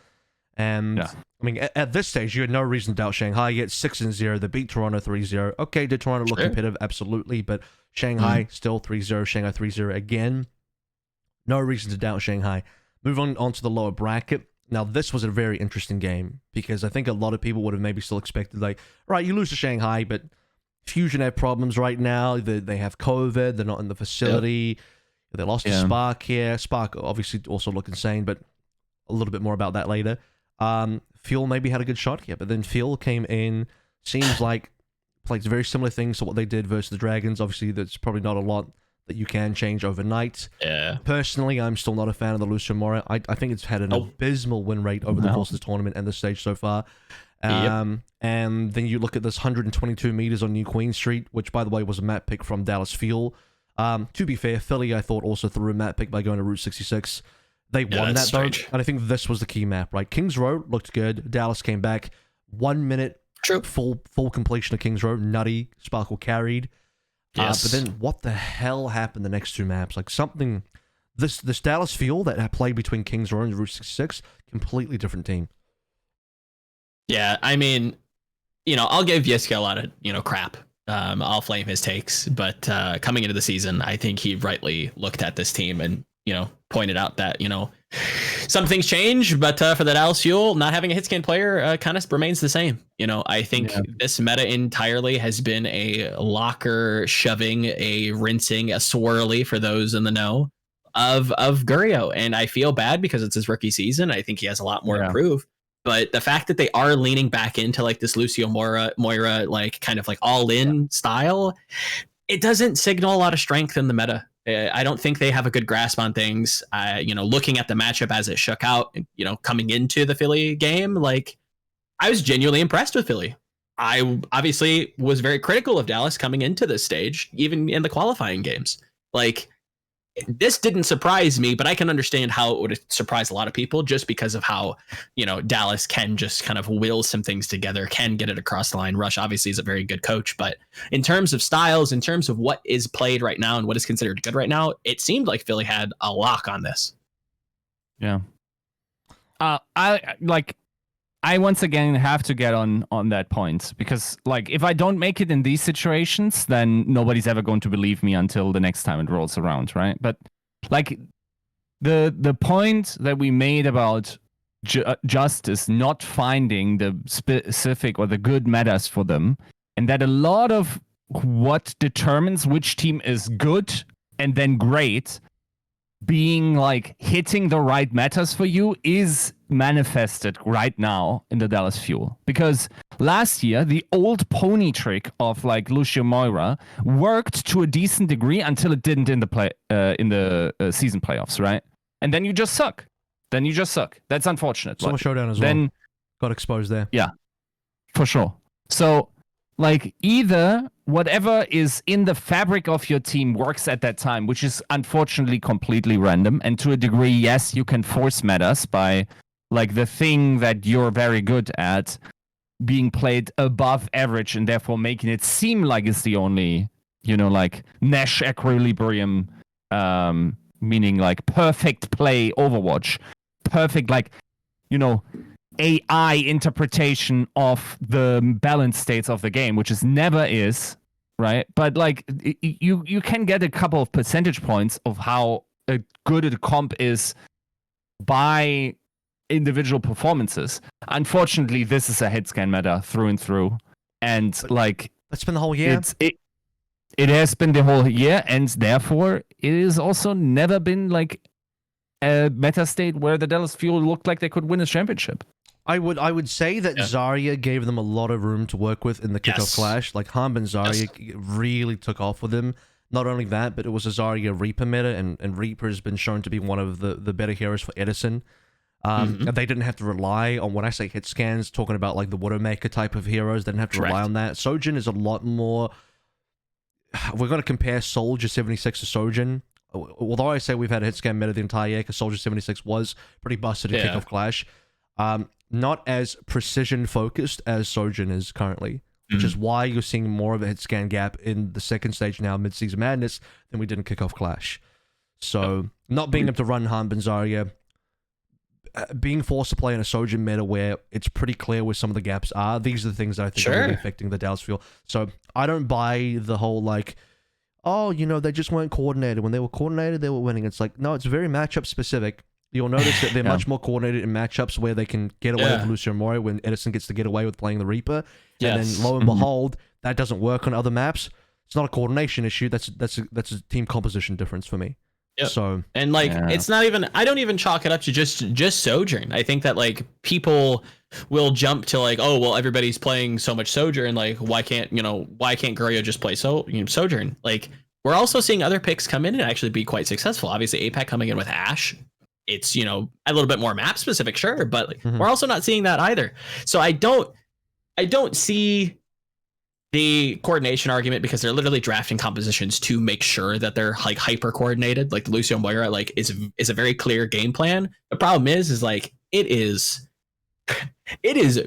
And, I mean, at this stage, you had no reason to doubt Shanghai. Yet 6-0, they beat Toronto 3-0. Okay, did Toronto look competitive? Absolutely. But Shanghai still 3-0, Shanghai 3-0 again. No reason to doubt Shanghai. Move on to the lower bracket. Now, this was a very interesting game because I think a lot of people would have maybe still expected, like, right, you lose to Shanghai, but Fusion have problems right now. They have COVID. They're not in the facility. They lost to Spark here. Spark obviously also look insane, but a little bit more about that later. Fuel maybe had a good shot here, but then Fuel came in, seems like played very similar things to what they did versus the Dragons. Obviously, there's probably not a lot that you can change overnight. Yeah. Personally, I'm still not a fan of the Lucio Mora. I think it's had an abysmal win rate over the course of the tournament and the stage so far. And then you look at this 122 meters on New Queen Street, which, by the way, was a map pick from Dallas Fuel. To be fair, Philly, I thought, also threw a map pick by going to Route 66. They won that, though, and I think this was the key map, right? Kings Road looked good. Dallas came back. 1 minute, full completion of Kings Road. Nutty, Sparkle carried. But then what the hell happened the next 2 maps? Like, something... This Dallas Fuel that had played between Kings Road and Route 66, completely different team. Yeah, I mean, I'll give Yiska a lot of, crap. I'll flame his takes, but coming into the season, I think he rightly looked at this team and, pointed out that, some things change, but for the Dallas Fuel, not having a hitscan player kind of remains the same. I think this meta entirely has been a locker shoving, a rinsing, a swirly for those in the know of Gurio. And I feel bad because it's his rookie season. I think he has a lot more to prove. But the fact that they are leaning back into like this Lucio Moira, like kind of like all in style, it doesn't signal a lot of strength in the meta. I don't think they have a good grasp on things. Looking at the matchup as it shook out, coming into the Philly game, like I was genuinely impressed with Philly. I obviously was very critical of Dallas coming into this stage, even in the qualifying games. Like, this didn't surprise me, but I can understand how it would surprise a lot of people just because of how, Dallas can just kind of will some things together, can get it across the line. Rush obviously is a very good coach, but in terms of styles, in terms of what is played right now and what is considered good right now, it seemed like Philly had a lock on this. Yeah. I once again have to get on that point because, like, if I don't make it in these situations, then nobody's ever going to believe me until the next time it rolls around, right? But like the point that we made about Justice not finding the specific or the good metas for them, and that a lot of what determines which team is good and then great being like hitting the right matters for you is manifested right now in the Dallas Fuel. Because last year, the old pony trick of like Lucio Moira worked to a decent degree until it didn't in the season playoffs, right? And then you just suck. That's unfortunate. Summer Showdown as well. Got exposed there. Yeah, for sure. So, like, either whatever is in the fabric of your team works at that time, which is unfortunately completely random. And to a degree, yes, you can force metas by, like, the thing that you're very good at being played above average and therefore making it seem like it's the only, you know, like, Nash equilibrium, meaning, like, perfect play Overwatch. Perfect, like, you know, AI interpretation of the balance states of the game, which never is, right? But like you can get a couple of percentage points of how good a comp is by individual performances. Unfortunately, this is a head scan meta through and through, and like it's been the whole year. It has been the whole year, and therefore it has also never been like a meta state where the Dallas Fuel looked like they could win a championship. I would say that Zarya gave them a lot of room to work with in the kickoff clash. Like, Harm and Zarya really took off with them. Not only that, but it was a Zarya Reaper meta, and Reaper has been shown to be one of the better heroes for Edison. And they didn't have to rely on, when I say hit scans, talking about like the Widowmaker type of heroes, they didn't have to rely on that. Sojin is a lot more... We're going to compare Soldier 76 to Sojin. Although I say we've had a hit scan meta the entire year, because Soldier 76 was pretty busted in kickoff clash. Not as precision focused as Sojin is currently, which is why you're seeing more of a hit scan gap in the second stage now, Midseason Madness, than we did in kickoff clash. So, not being able to run Han and Zarya, being forced to play in a Sojin meta where it's pretty clear where some of the gaps are, these are the things that I think are really affecting the Dallas Fuel. So, I don't buy the whole like, oh, you know, they just weren't coordinated. When they were coordinated, they were winning. It's like, no, it's very matchup specific. You'll notice that they're much more coordinated in matchups where they can get away with Lucio Moira when Edison gets to get away with playing the Reaper. And then lo and behold, that doesn't work on other maps. It's not a coordination issue. That's a team composition difference for me. Yep. So, and like it's not even, I don't even chalk it up to just Sojourn. I think that like people will jump to like, oh well, everybody's playing so much Sojourn, like why can't Guerrero just play Sojourn? Like, we're also seeing other picks come in and actually be quite successful. Obviously APAC coming in with Ashe. It's, you know, a little bit more map specific, sure, but like, we're also not seeing that either. So I don't see the coordination argument, because they're literally drafting compositions to make sure that they're like hyper coordinated. Like the Lucio Moira like is a very clear game plan. The problem is like it is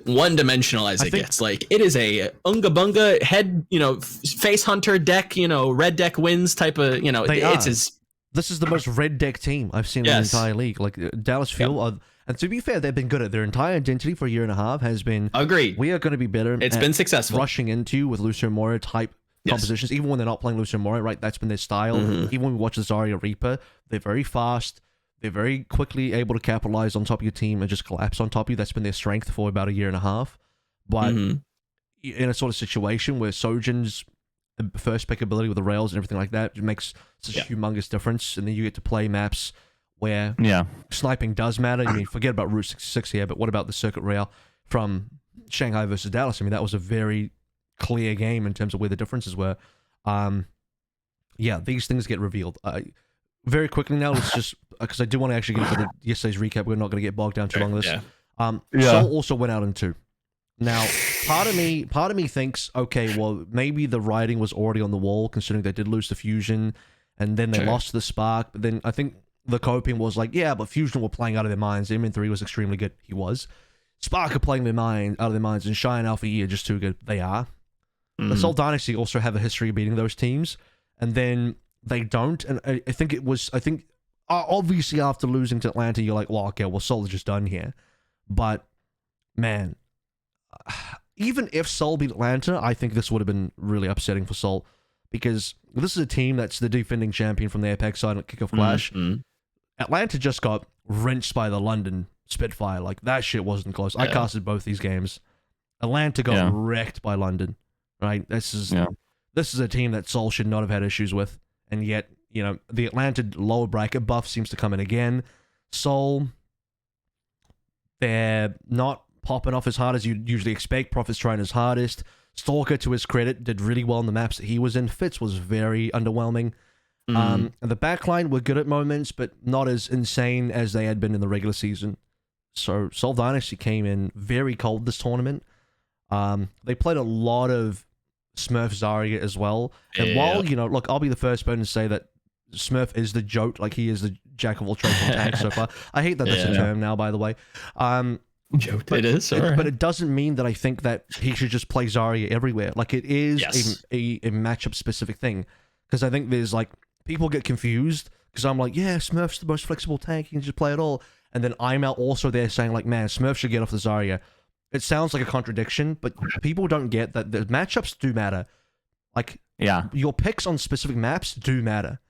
one dimensional as it gets. Like it is a unga bunga head, you know, face hunter deck, you know, red deck wins type of, you know, This is the most red deck team I've seen in the entire league. Like Dallas Fuel, and to be fair, they've been good at their entire identity for a year and a half has been. Agreed. We are going to be better. It's been successful. Rushing into with Lucio Moira type compositions, even when they're not playing Lucio Moira, right? That's been their style. Even when we watch the Zarya Reaper, they're very fast. They're very quickly able to capitalize on top of your team and just collapse on top of you. That's been their strength for about a year and a half. But in a sort of situation where Sojin's first pick ability with the rails and everything like that, it makes such a humongous difference. And then you get to play maps where sniping does matter. I mean, forget about Route 66 here, but what about the circuit rail from Shanghai versus Dallas? I mean, that was a very clear game in terms of where the differences were. These things get revealed. Very quickly now, let's just, because I do want to actually get into yesterday's recap. We're not going to get bogged down too long with this. Soul also went out in 2. Now, part of me thinks, okay, well, maybe the writing was already on the wall, considering they did lose the Fusion, and then they lost the Spark. But then I think the coping was like, yeah, but Fusion were playing out of their minds. MN3 was extremely good. He was. Spark are playing out of their minds, and Shy and Alpha E are just too good. They are. The Seoul Dynasty also have a history of beating those teams, and then they don't. And I think obviously after losing to Atlanta, you're like, well, okay, well, Seoul is just done here. But, man, even if Seoul beat Atlanta, I think this would have been really upsetting for Seoul, because this is a team that's the defending champion from the APAC side at kickoff clash. Atlanta just got wrenched by the London Spitfire. Like, that shit wasn't close. I casted both these games. Atlanta got wrecked by London, right? This is a team that Seoul should not have had issues with, and yet you know, the Atlanta lower bracket buff seems to come in again. Seoul, they're not popping off as hard as you'd usually expect. Prophet's trying his hardest. Stalker, to his credit, did really well in the maps that he was in. Fitz was very underwhelming. And the backline were good at moments, but not as insane as they had been in the regular season. So Seoul Dynasty came in very cold this tournament. They played a lot of Smurf Zarya as well. And while, you know, look, I'll be the first person to say that Smurf is the joke, like he is the jack of all trades on tanks so far. I hate that that's a term now, by the way. Joke. It is, but it doesn't mean that I think that he should just play Zarya everywhere. Like, it is a matchup specific thing. Because I think there's like, people get confused because I'm like, yeah, Smurf's the most flexible tank, you can just play it all. And then I'm out also there saying like, man, Smurf should get off the Zarya. It sounds like a contradiction, but people don't get that the matchups do matter. Like, your picks on specific maps do matter.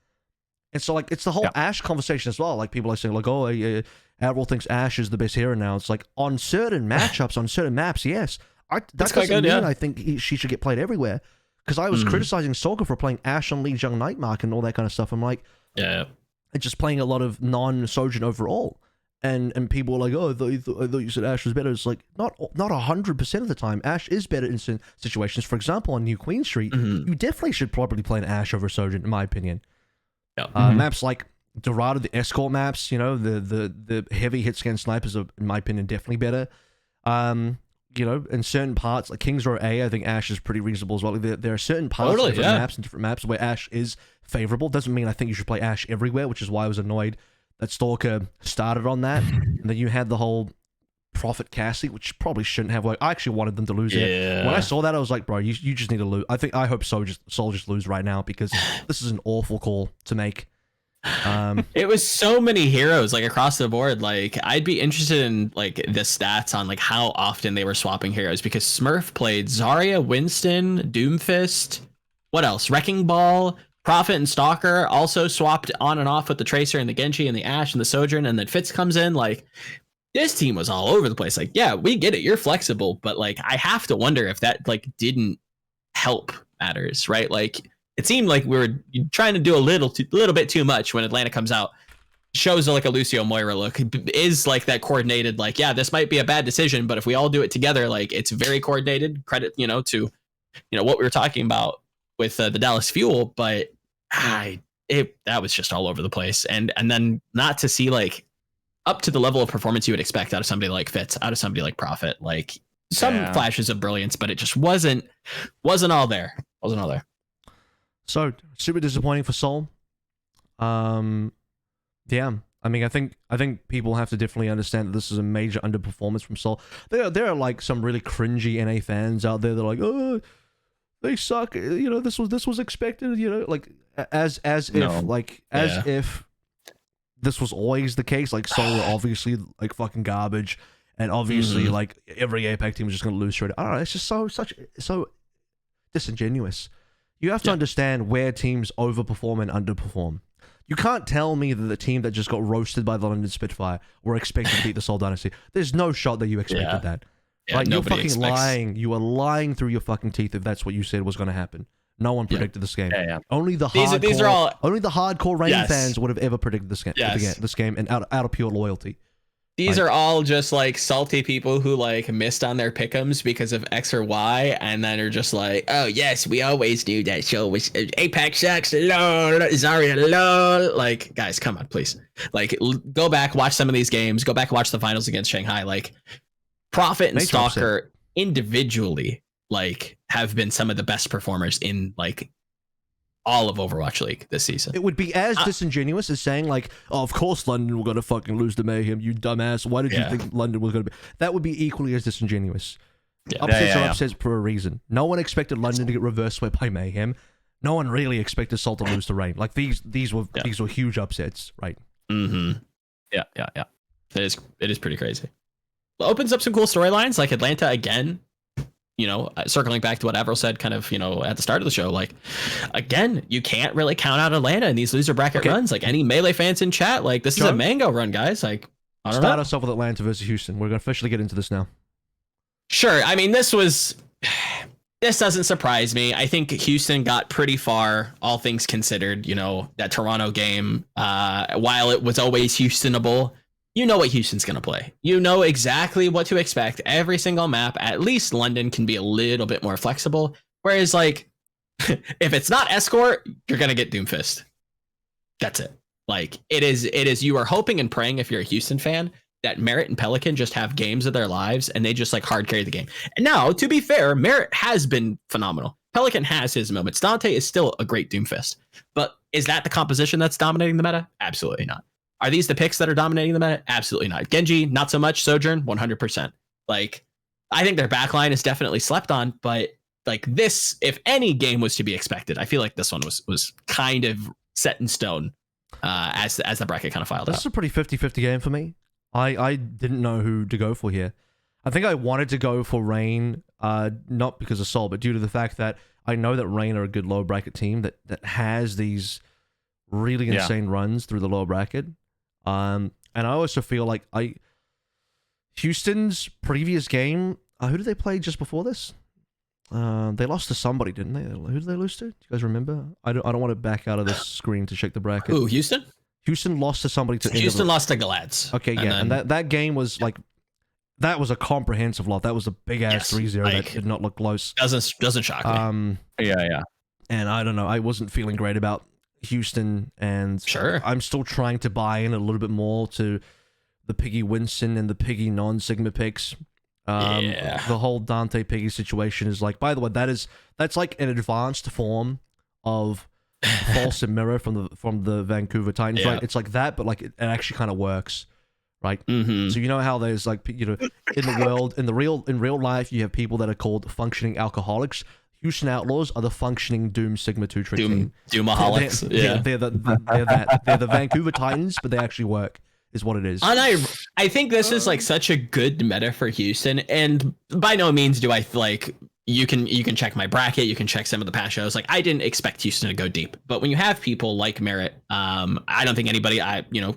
And so, like, it's the whole Ashe conversation as well. Like, people are saying, like, oh, AVRL thinks Ashe is the best hero now. It's like, on certain matchups, on certain maps, yes. That doesn't mean I think she should get played everywhere. Because I was criticizing Stalker for playing Ashe on Lee's Young Nightmark and all that kind of stuff. I'm like, and just playing a lot of non-Sojourn overall. And people were like, oh, I thought you said Ashe was better. It's like, not 100% of the time. Ashe is better in certain situations. For example, on New Queen Street, you definitely should probably play an Ashe over Sojourn, in my opinion. Maps like Dorado, the escort maps, you know, the heavy hit scan snipers are, in my opinion, definitely better. You know, in certain parts, like Kings Row A, I think Ashe is pretty reasonable as well. There are certain parts of different maps where Ashe is favorable. Doesn't mean I think you should play Ashe everywhere, which is why I was annoyed that Stalker started on that. And then you had the whole Prophet Cassie, which probably shouldn't have. Like, I actually wanted them to lose it. When I saw that, I was like, bro, you just need to lose. I hope Soul just lose right now, because this is an awful call to make. It was so many heroes, like, across the board. Like, I'd be interested in like the stats on like how often they were swapping heroes, because Smurf played Zarya, Winston, Doomfist, what else, Wrecking Ball, Prophet, and Stalker also swapped on and off with the Tracer and the Genji and the Ashe and the Sojourn, and then Fitz comes in. Like, this team was all over the place. Like, yeah, we get it, you're flexible, but like, I have to wonder if that like didn't help matters, right? Like, it seemed like we were trying to do a little bit too much when Atlanta comes out. Shows like a Lucio Moira look. Is like that coordinated, like, yeah, this might be a bad decision, but if we all do it together, like, it's very coordinated. Credit, you know, to, you know, what we were talking about with the Dallas Fuel, but that was just all over the place. And then not to see like up to the level of performance you would expect out of somebody like Fitz, out of somebody like Prophet, like some flashes of brilliance, but it just wasn't all there. Wasn't all there. So super disappointing for Seoul. Yeah, I mean, I think people have to definitely understand that this is a major underperformance from Seoul. There are like some really cringy NA fans out there that are like, oh, they suck. You know, this was expected. You know, like as if this was always the case. Like, Seoul were obviously like fucking garbage, and obviously like every APAC team was just gonna lose straight. I don't know. It's just so disingenuous. You have to understand where teams overperform and underperform. You can't tell me that the team that just got roasted by the London Spitfire were expected to beat the Seoul Dynasty. There's no shot that you expected that. Like, you're fucking lying. You are lying through your fucking teeth if that's what you said was going to happen. No one predicted this game. Only the hardcore Rain fans would have ever predicted this game, and out of pure loyalty. These are all just like salty people who like missed on their pick'ems because of X or Y, and then are just like, oh yes, we always do that show with APAC sucks, lol, Zarya, lol. Like, guys, come on, please. Like, go back, watch some of these games. Go back and watch the finals against Shanghai. Like, Prophet and Stalker individually, like, have been some of the best performers in like all of Overwatch League this season. It would be as disingenuous as saying like, oh, of course London were gonna fucking lose to Mayhem, you dumbass. Why did you think London was gonna be? That would be equally as disingenuous. Upsets are upsets for a reason. No one expected London to get reverse swept by Mayhem. No one really expected Seoul to lose to Rain. Like, these were huge upsets, right? Yeah. It is pretty crazy. It opens up some cool storylines, like Atlanta again. You know, circling back to what AVRL said kind of, you know, at the start of the show, like, again, you can't really count out Atlanta in these loser bracket runs. Like, any Melee fans in chat, like, this is a mango run, guys. Like, I don't know. Start us off with Atlanta versus Houston. We're going to officially get into this now. Sure. I mean, this was This doesn't surprise me. I think Houston got pretty far, all things considered. You know, that Toronto game, while it was always Houstonable, you know what Houston's going to play. You know exactly what to expect. Every single map, at least London, can be a little bit more flexible. Whereas, like, if it's not Escort, you're going to get Doomfist. That's it. Like, it is. You are hoping and praying, if you're a Houston fan, that Merit and Pelican just have games of their lives and they just like hard carry the game. And now, to be fair, Merit has been phenomenal. Pelican has his moments. Dante is still a great Doomfist. But is that the composition that's dominating the meta? Absolutely not. Are these the picks that are dominating the meta? Absolutely not. Genji, not so much. Sojourn, 100%. Like, I think their backline is definitely slept on, but like this, if any game was to be expected, I feel like this one was kind of set in stone as the bracket kind of filed out. This is a pretty 50-50 game for me. I didn't know who to go for here. I think I wanted to go for Rain, not because of Sol, but due to the fact that I know that Rain are a good lower bracket team that has these really insane runs through the lower bracket. And I also feel like Houston's previous game, who did they play just before this? They lost to somebody, didn't they? Who did they lose to? Do you guys remember? I don't want to back out of this screen to check the bracket. Ooh, Houston? Houston lost to somebody to Houston lost to Glads. Okay, yeah, and that game was like, that was a comprehensive loss. That was a big ass 3-0 like, that did not look close. Doesn't shock me. Yeah. And I don't know, I wasn't feeling great about Houston, and sure, I'm still trying to buy in a little bit more to the Piggy Winston and the Piggy non-Sigma picks. The whole Dante Piggy situation is like, by the way, that's like an advanced form of false and mirror from the Vancouver Titans, right? It's like that, but like it actually kind of works, right? Mm-hmm. So you know how there's like, you know, in the world, in real life, you have people that are called functioning alcoholics. Houston Outlaws are the functioning Doom Sigma 2 trick team. Doomaholics. They're the Vancouver Titans, but they actually work, is what it is. And I think this is like such a good meta for Houston, and by no means do I like. You can check my bracket. You can check some of the past shows. Like, I didn't expect Houston to go deep, but when you have people like Merit, I don't think anybody.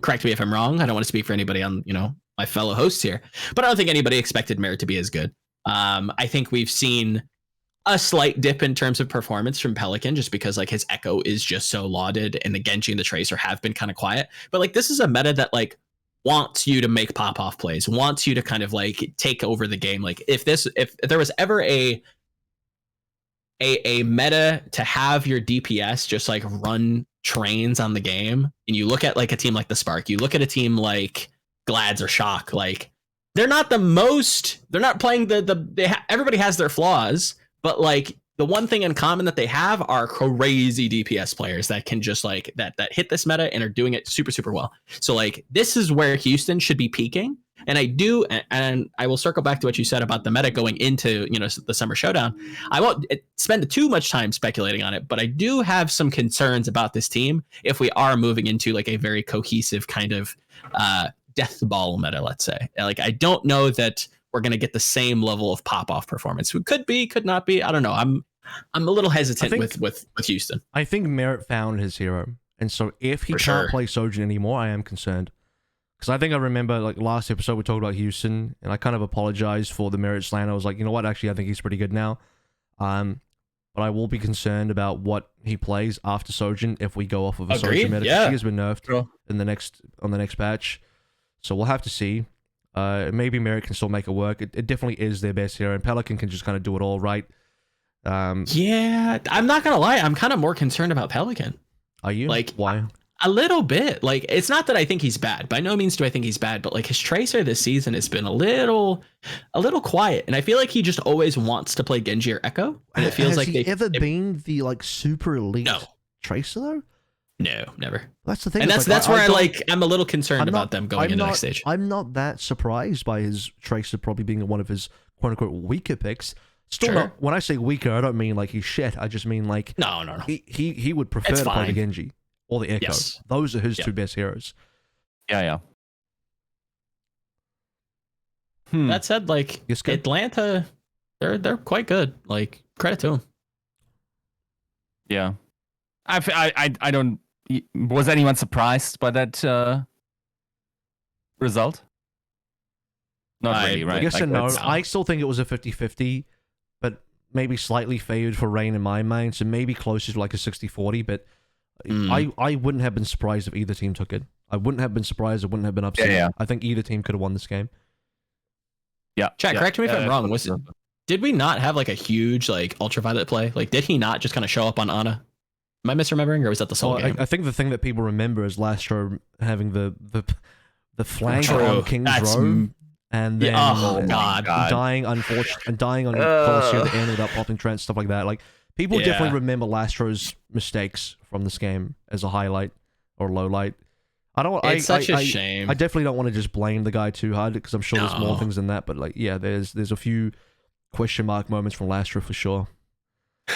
Correct me if I'm wrong. I don't want to speak for anybody on my fellow hosts here, but I don't think anybody expected Merit to be as good. I think we've seen a slight dip in terms of performance from Pelican, just because like his Echo is just so lauded, and the Genji and the Tracer have been kind of quiet. But like, this is a meta that like wants you to make pop off plays, wants you to kind of like take over the game. Like, if there was ever a meta to have your DPS just like run trains on the game, and you look at like a team like the Spark, you look at a team like Glads or Shock, like they're not playing everybody has their flaws, but like the one thing in common that they have are crazy DPS players that can just like that hit this meta and are doing it super, super well. So like, this is where Houston should be peaking. And I will circle back to what you said about the meta going into, the Summer Showdown. I won't spend too much time speculating on it, but I do have some concerns about this team if we are moving into like a very cohesive kind of death ball meta, let's say. Like, I don't know that we're going to get the same level of pop-off performance. It could be, could not be. I don't know. I'm a little hesitant with Houston. I think Merit found his hero. And so if he can't play Sojourn anymore, I am concerned. Because I think I remember, like, last episode we talked about Houston, and I kind of apologized for the Merit slant. I was like, you know what? Actually, I think he's pretty good now. But I will be concerned about what he plays after Sojourn if we go off of a Sojourn meta. Yeah. He has been nerfed on the next patch. So we'll have to see. Maybe Merit can still make it work. It definitely is their best hero, and Pelican can just kind of do it all right. Yeah, I'm not gonna lie. I'm kind of more concerned about Pelican. Are you? Like, why? A little bit. Like, it's not that I think he's bad. By no means do I think he's bad, but like, his Tracer this season has been a little quiet, and I feel like he just always wants to play Genji or Echo, and it feels like he ever been the like super elite Tracer though? No, never. That's the thing. And that's where I'm a little concerned about them going into the next stage. I'm not that surprised by his Tracer probably being one of his quote unquote weaker picks. Still not. When I say weaker, I don't mean like he's shit. I just mean like no. He would prefer to play the Genji or the Echo. Yes. Those are his two best heroes. Yeah. That said, like, Yiska? Atlanta, they're quite good. Like, credit to them. Yeah. I don't. Was anyone surprised by that result? Not really, right? Yes and no. I still think it was a 50-50, but maybe slightly favored for Rain in my mind, so maybe closer to like a 60-40, but I wouldn't have been surprised if either team took it. I wouldn't have been surprised. I wouldn't have been upset. Yeah. I think either team could have won this game. Yeah. Chat, correct me if I'm wrong. Did we not have like a huge like ultraviolet play? Like, did he not just kind of show up on Ana? Am I misremembering, or was that the Soul game? I think the thing that people remember is Lastro having the flank True. on King's Row, and then dying on Colosseum at the end without popping trance, stuff like that. Like, people definitely remember Lastro's mistakes from this game as a highlight or low light. It's such a shame. I definitely don't want to just blame the guy too hard, because I'm sure there's more things than that. But like, yeah, there's a few question mark moments from Lastro for sure.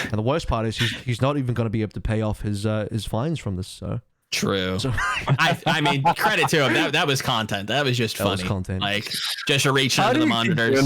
And the worst part is he's not even going to be able to pay off his fines from this. So true. So, I mean, credit to him. That was content. That was just funny. That was content. Like, just a reach under the monitors.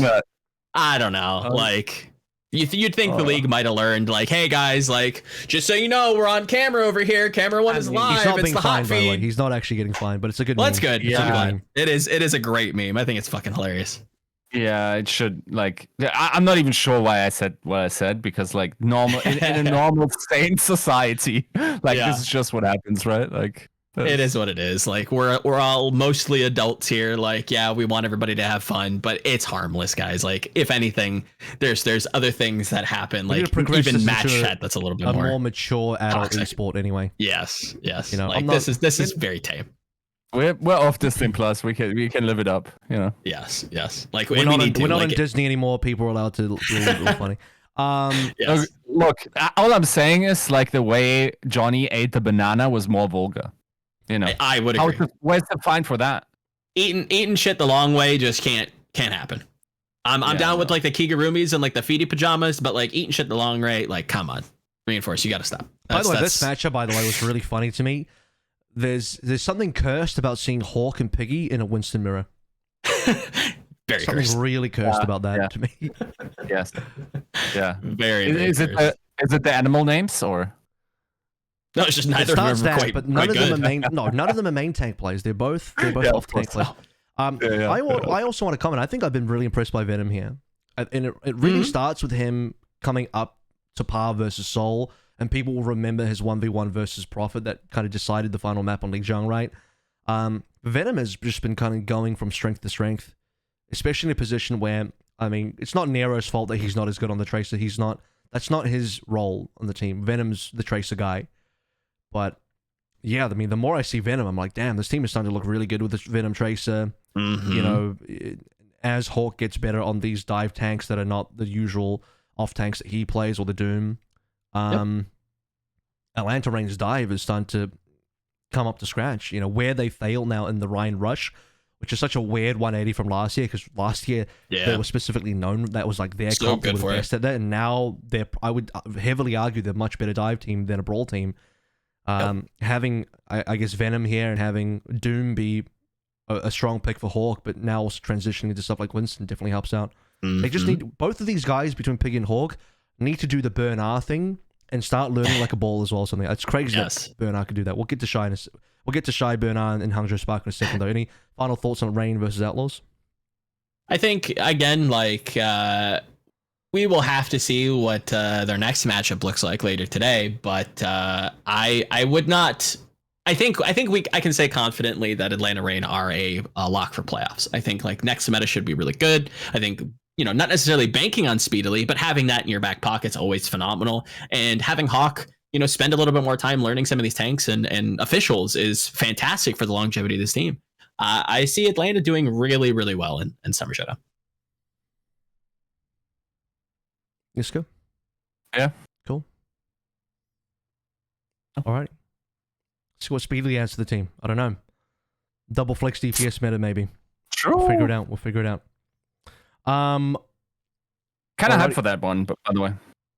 I don't know. Like, you'd think the league might have learned, like, hey guys, like, just so you know, we're on camera over here. Camera 1 is live. He's not it's being the fined, hot feed. by the way. He's not actually getting fined, but it's a good. Well, meme. that's good. Yeah, it is a great meme. I think it's fucking hilarious. Yeah, it should, like, I'm not even sure why I said what I said, because like normal in a normal sane society, like this is just what happens, right? Like, it is what it is. Like, we're all mostly adults here. Like, yeah, we want everybody to have fun, but it's harmless, guys. Like, if anything, there's other things that happen, like even match chat that's a little bit more mature adult esport anyway. Yes. You know, like, this is very tame. We're off Disney Plus. We can live it up, you know. Yes. Like, we're not on Disney anymore. People are allowed to be a little funny. Yes. Look, all I'm saying is, like, the way Johnny ate the banana was more vulgar. You know, I would agree. Where's the fine for that? Eating shit the long way just can't happen. I'm down with like the Kigurumis and like the feety pajamas, but like eating shit the long way, like, come on, Reinforce, you got to stop. By the way, this matchup, by the way, was really funny to me. There's something cursed about seeing Hawk and Piggy in a Winston mirror. Very something cursed. Really cursed about that to me. Yes. Yeah. Very. Is it the animal names or? No, it's just neither of them are quite, but none of good. them are main. No, none of them are main tank players. They're both off tank players. I also want to comment. I think I've been really impressed by Venom here, and it really starts with him coming up to par versus Soul. And people will remember his 1v1 versus Prophet that kind of decided the final map on Lijiang, right? Venom has just been kind of going from strength to strength, especially in a position where, I mean, it's not Nero's fault that he's not as good on the Tracer. That's not his role on the team. Venom's the Tracer guy. But, yeah, I mean, the more I see Venom, I'm like, damn, this team is starting to look really good with the Venom Tracer. You know, as Hawk gets better on these dive tanks that are not the usual off tanks that he plays, or the Doom. Atlanta Rain's dive is starting to come up to scratch. You know, where they fail now in the Rhine Rush, which is such a weird 180 from last year, because last year they were specifically known that was like their comp that was best at that, and now I would heavily argue they're a much better dive team than a brawl team. Having I guess Venom here and having Doom be a strong pick for Hawk, but now also transitioning into stuff like Winston definitely helps out. They just need, both of these guys between Pig and Hawk need to do the burn R thing and start learning like a ball as well. Something it's crazy that burn R can do that. We'll get to Shy, burn R, and Hangzhou Spark in a second though. Any final thoughts on Rain versus Outlaws? I think again, like we will have to see what their next matchup looks like later today. But I would not. I think I can say confidently that Atlanta Rain are a lock for playoffs. I think like next meta should be really good. I think, you know, not necessarily banking on speedily, but having that in your back pocket's always phenomenal. And having Hawk, you know, spend a little bit more time learning some of these tanks and officials is fantastic for the longevity of this team. I see Atlanta doing really, really well in Summer Shadow. Yiska? Yeah. Cool. All right. See what speedily adds to the team. I don't know. Double flex DPS meta, maybe. Sure. We'll figure it out. Kind of hyped for that one, but by the way.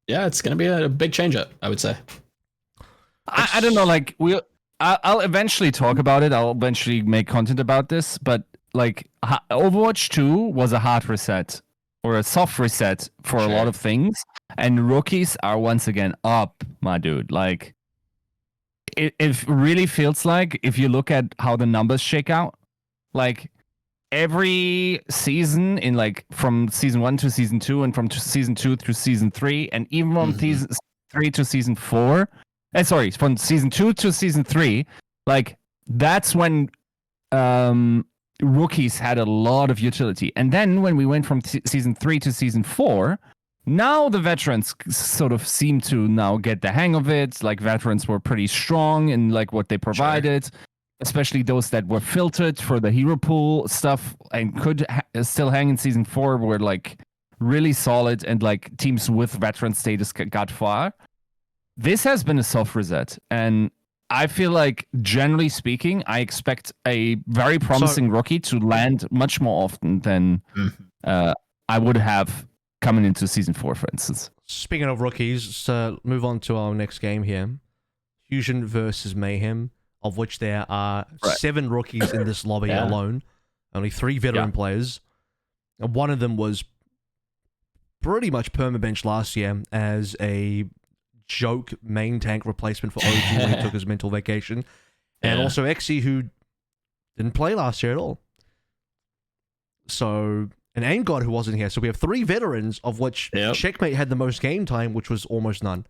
Yeah, it's going to be a big change up, I would say. I don't know, like, I'll eventually talk about it. I'll eventually make content about this, but like Overwatch 2 was a hard reset or a soft reset for a lot of things, and rookies are once again up, my dude. Like, it really feels like, if you look at how the numbers shake out, like every season in like from season 1 to season 2 and from season 2 through season 3 and even from season 3 to season 4 from season 2 to season 3, like that's when rookies had a lot of utility. And then when we went from season 3 to season 4, now the veterans sort of seem to now get the hang of it. Like veterans were pretty strong in like what they provided. Sure. Especially those that were filtered for the hero pool stuff and could still hang in season 4 were like really solid, and like teams with veteran status got far. This has been a soft reset, and I feel like generally speaking, I expect a very promising rookie to land much more often than I would have coming into season 4, for instance. Speaking of rookies, so move on to our next game here. Fusion versus Mayhem, of which there are 7 rookies in this lobby alone. Only 3 veteran players. And one of them was pretty much permabench last year as a joke main tank replacement for OG when he took his mental vacation. And also Exy, who didn't play last year at all. So, and AimGod, who wasn't here. So we have 3 veterans, of which Checkmate had the most game time, which was almost none.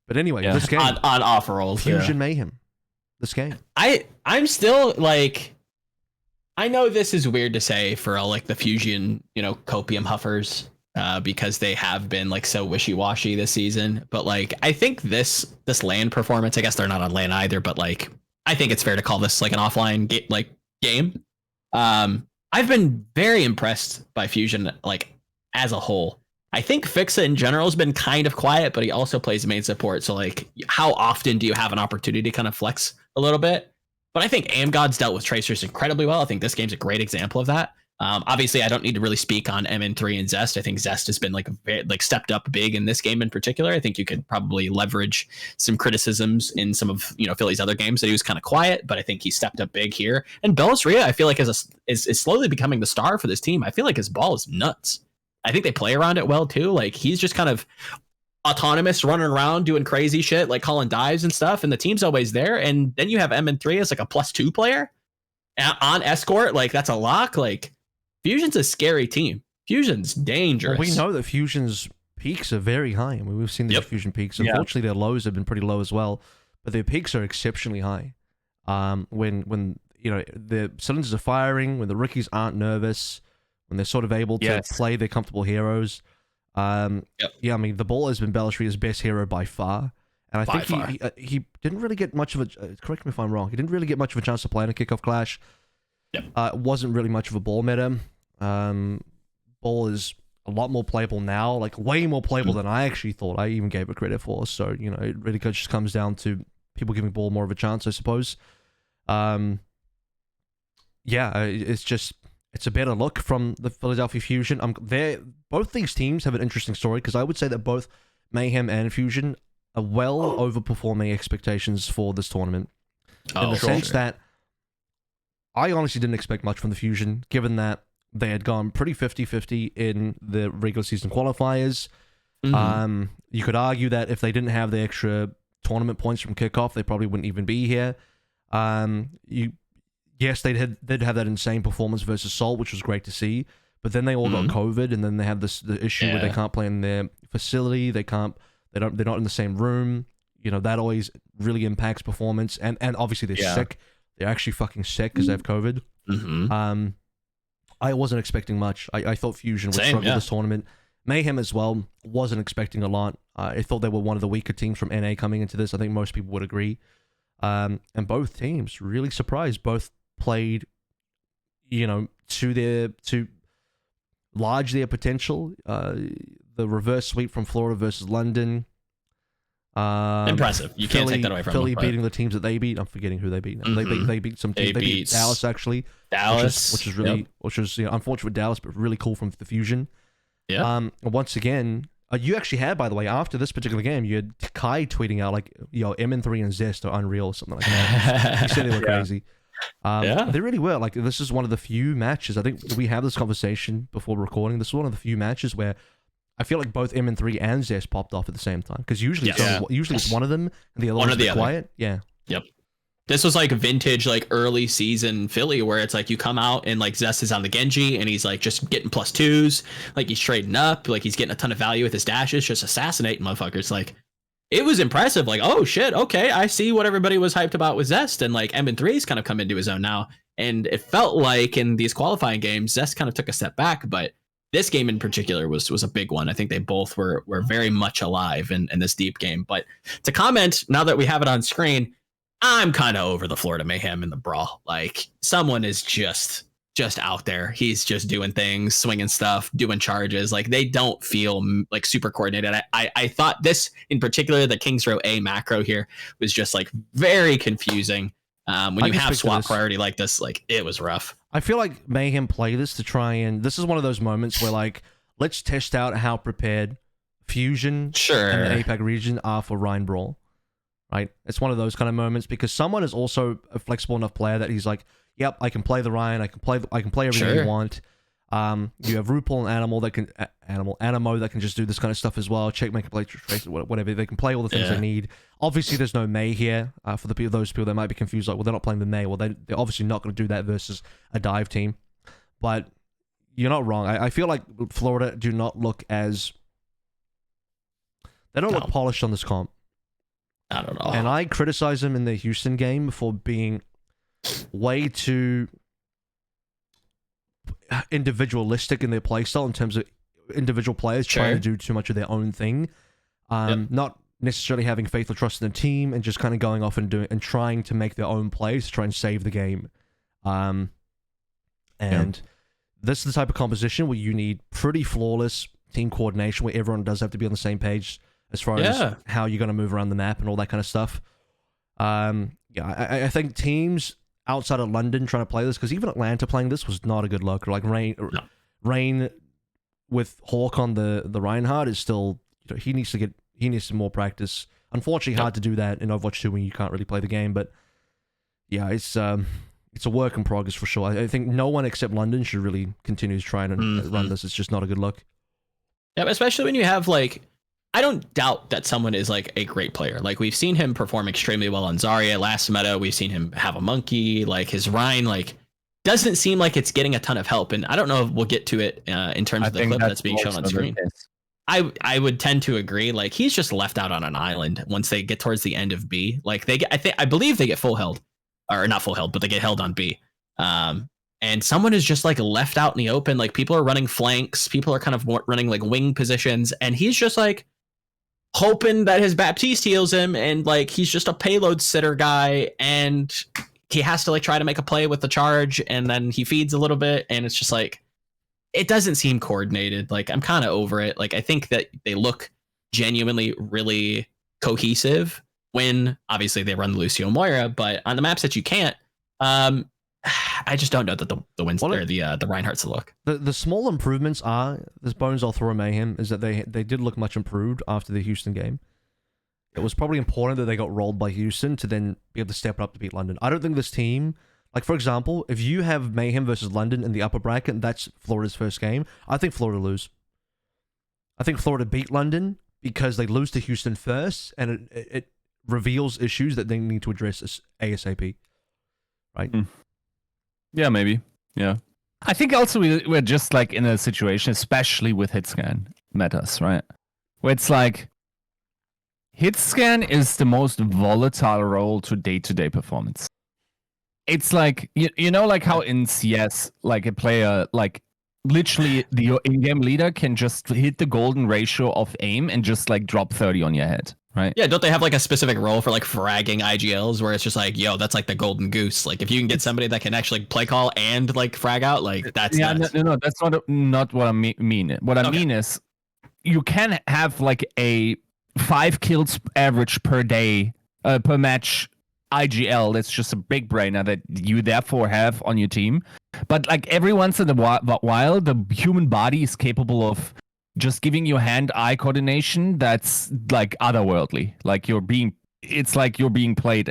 But anyway, this game on offer rolls, Fusion Mayhem. This game, I'm still like, I know this is weird to say for like the Fusion, copium huffers, because they have been like so wishy-washy this season. But like, I think this LAN performance, I guess they're not on LAN either, but like, I think it's fair to call this like an offline game. I've been very impressed by Fusion like as a whole. I think Fixa in general has been kind of quiet, but he also plays main support. So like, how often do you have an opportunity to kind of flex a little bit? But I think AimGod's dealt with Tracers incredibly well. I think this game's a great example of that. Obviously, I don't need to really speak on MN3 and Zest. I think Zest has been like stepped up big in this game in particular. I think you could probably leverage some criticisms in some of Philly's other games that he was kind of quiet, but I think he stepped up big here. And Bellis Ria, I feel like is slowly becoming the star for this team. I feel like his ball is nuts. I think they play around it well too. Like he's just kind of autonomous, running around doing crazy shit, like calling dives and stuff, and the team's always there. And then you have MN3 as like a +2 player on escort. Like that's a lock. Like Fusion's a scary team. Fusion's dangerous. Well, we know that Fusion's peaks are very high. I mean, we've seen the Fusion peaks. Unfortunately, their lows have been pretty low as well, but their peaks are exceptionally high. When the cylinders are firing, when the rookies aren't nervous, when they're sort of able to play their comfortable heroes. I mean, the ball has been Bellis Ria's best hero by far. And I think he didn't really get much of a... correct me if I'm wrong. He didn't really get much of a chance to play in a kickoff clash. It wasn't really much of a ball meta. Ball is a lot more playable now. Like, way more playable than I actually thought. I even gave it credit for. So, it really just comes down to people giving ball more of a chance, I suppose. It's a better look from the Philadelphia Fusion. Both these teams have an interesting story because I would say that both Mayhem and Fusion are well overperforming expectations for this tournament. In the sense that I honestly didn't expect much from the Fusion, given that they had gone pretty 50-50 in the regular season qualifiers. You could argue that if they didn't have the extra tournament points from kickoff, they probably wouldn't even be here. Yes, they did have that insane performance versus Seoul, which was great to see. But then they all got COVID, and then they have the issue where they can't play in their facility. They're not in the same room. That always really impacts performance. And obviously they're sick. They're actually fucking sick because they have COVID. I wasn't expecting much. I thought Fusion would struggle this tournament. Mayhem as well, wasn't expecting a lot. I thought they were one of the weaker teams from NA coming into this. I think most people would agree. And both teams really surprised. Both played, to large their potential. The reverse sweep from Florida versus London. Impressive. You can't take that away from Philly them. beating the teams that they beat. I'm forgetting who they beat. They beat some teams. They beat Dallas, actually. Which is really, which was unfortunate with Dallas, but really cool from the Fusion. Once again, you actually had, by the way, after this particular game, you had Kai tweeting out like, MN3 and Zest are unreal or something like that. He said they were crazy. They really were. Like, this is one of the few matches, I think we have this conversation before recording, this is one of the few matches where I feel like both MN3 and Zest popped off at the same time, because usually it's one of them and the other one's quiet. This was like vintage, like early season Philly, where it's like you come out and like Zest is on the Genji and he's like just getting +2s, like he's trading up, like he's getting a ton of value with his dashes, just assassinating motherfuckers. Like it was impressive. Like, oh shit, okay, I see what everybody was hyped about with Zest, and like M3's kind of come into his own now. And it felt like in these qualifying games, Zest kind of took a step back, but this game in particular was a big one. I think they both were very much alive in this deep game. But to comment, now that we have it on screen, I'm kind of over the Florida Mayhem in the brawl. Like someone is just out there. He's just doing things, swinging stuff, doing charges. Like they don't feel like super coordinated. I thought this in particular, the Kings Row A macro here was just like very confusing. When you have swap priority like this, like it was rough. I feel like Mayhem play this to try and this is one of those moments where like let's test out how prepared Fusion and the APAC region are for Rhine Brawl. Right? It's one of those kind of moments because someone is also a flexible enough player that he's like, yep, I can play the Ryan, I can play everything you want. You have RuPaul and Animal that can Animo that can just do this kind of stuff as well. Checkmate can play Trace, whatever. They can play all the things they need. Obviously, there's no May here for those people that might be confused. Like, well, they're not playing the May. Well, they're obviously not going to do that versus a dive team. But you're not wrong. I feel like Florida do not look as look polished on this comp. Not at all. And I criticize them in the Houston game for being way too individualistic in their playstyle in terms of individual players trying to do too much of their own thing. Not necessarily having faith or trust in the team and just kind of going off and trying to make their own plays to try and save the game. This is the type of composition where you need pretty flawless team coordination where everyone does have to be on the same page as far as how you're going to move around the map and all that kind of stuff. I think teams outside of London trying to play this, because even Atlanta playing this was not a good look. Like Rain with Hawk on the Reinhardt is still, he needs some more practice. Unfortunately, hard to do that in Overwatch 2 when you can't really play the game. But yeah, it's a work in progress for sure. I think no one except London should really continue to try and run this. It's just not a good look. Yeah, especially when you have like, I don't doubt that someone is like a great player. Like we've seen him perform extremely well on Zarya last meta. We've seen him have a monkey. Like his Rhine, like doesn't seem like it's getting a ton of help. And I don't know if we'll get to it in terms of the clip that's being shown on screen. I would tend to agree. Like he's just left out on an island once they get towards the end of B. Like I believe they get full held, or not full held, but they get held on B. And someone is just like left out in the open. Like people are running flanks. People are kind of running like wing positions, and he's just like hoping that his Baptiste heals him, and like he's just a payload sitter guy, and he has to like try to make a play with the charge, and then he feeds a little bit, and it's just like it doesn't seem coordinated. Like I'm kind of over it. Like I think that they look genuinely really cohesive when obviously they run the Lucio Moira, but on the maps that you can't, I just don't know that the wins there, the Reinhardt's look. The small improvements are, this bones I'll throw a Mayhem, is that they did look much improved after the Houston game. It was probably important that they got rolled by Houston to then be able to step it up to beat London. I don't think this team, like for example, if you have Mayhem versus London in the upper bracket, and that's Florida's first game, I think Florida lose. I think Florida beat London because they lose to Houston first, and it reveals issues that they need to address ASAP. Right? Yeah, maybe. Yeah. I think also we're just like in a situation, especially with hitscan metas, right? Where it's like hitscan is the most volatile role to day-to-day performance. It's like, you know, like how in CS, like a player, like literally the in-game leader can just hit the golden ratio of aim and just like drop 30 on your head. Right. Yeah, don't they have like a specific role for like fragging IGLs where it's just like, yo, that's like the golden goose. Like if you can get somebody that can actually play call and like frag out, like that's no, that's not what I mean. What I mean is you can have like a 5 kills average per day per match IGL. That's just a big brainer that you therefore have on your team. But like every once in a while, the human body is capable of just giving you hand-eye coordination that's like otherworldly. Like it's like you're being played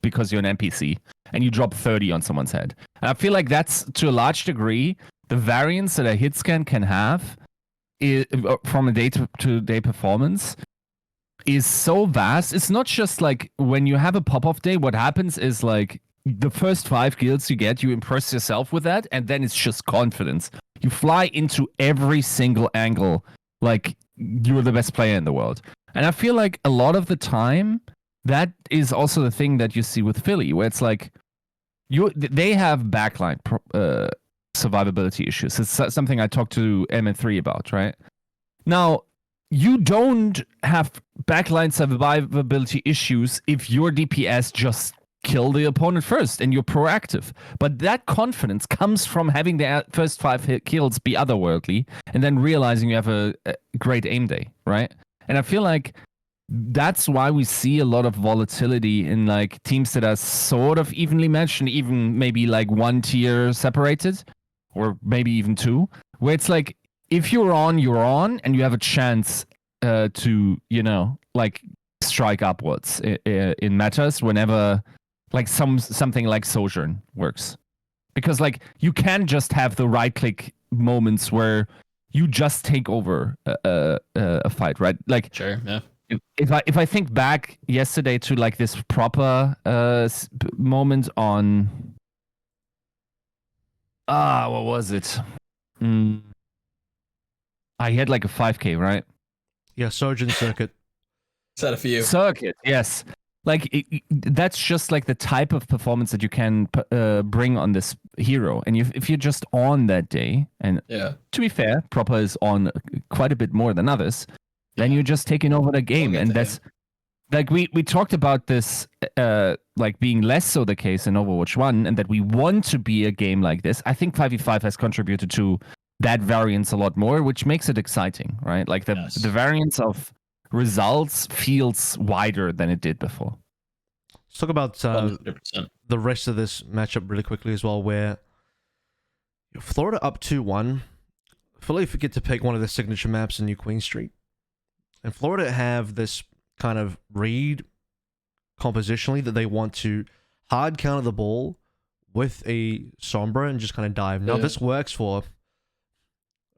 because you're an NPC and you drop 30 on someone's head. And I feel like that's to a large degree the variance that a hit scan can have from a day-to-day performance is so vast. It's not just like when you have a pop-off day, what happens is like the first 5 kills you get, you impress yourself with that, and then it's just confidence. You fly into every single angle like you're the best player in the world. And I feel like a lot of the time, that is also the thing that you see with Philly, where it's like they have backline survivability issues. It's something I talked to M3 about, right? Now, you don't have backline survivability issues if your DPS just kill the opponent first and you're proactive. But that confidence comes from having the first 5 kills be otherworldly and then realizing you have a great aim day, right? And I feel like that's why we see a lot of volatility in like teams that are sort of evenly matched and even maybe like 1 tier separated, or maybe even 2, where it's like if you're on, and you have a chance to, you know, like strike upwards in metas whenever like something like Sojourn works. Because like you can just have the right click moments where you just take over a fight, right? Like sure, yeah. If I think back yesterday to like this proper moment on what was it? I had like a 5K, right? Yeah, Sojourn Circuit. Set a few. Circuit, yes. Like that's just like the type of performance that you can bring on this hero. And if you're just on that day, and to be fair, proper is on quite a bit more than others, then you're just taking over the game. And that's like we talked about this like being less so the case in Overwatch 1, and that we want to be a game like this. I think 5v5 has contributed to that variance a lot more, which makes it exciting, right? Like the variance of results feels wider than it did before. Let's talk about the rest of this matchup really quickly as well, where Florida up 2-1. Philly forget to pick one of their signature maps in New Queen Street. And Florida have this kind of read compositionally that they want to hard counter the ball with a Sombra and just kind of dive. Now, this works for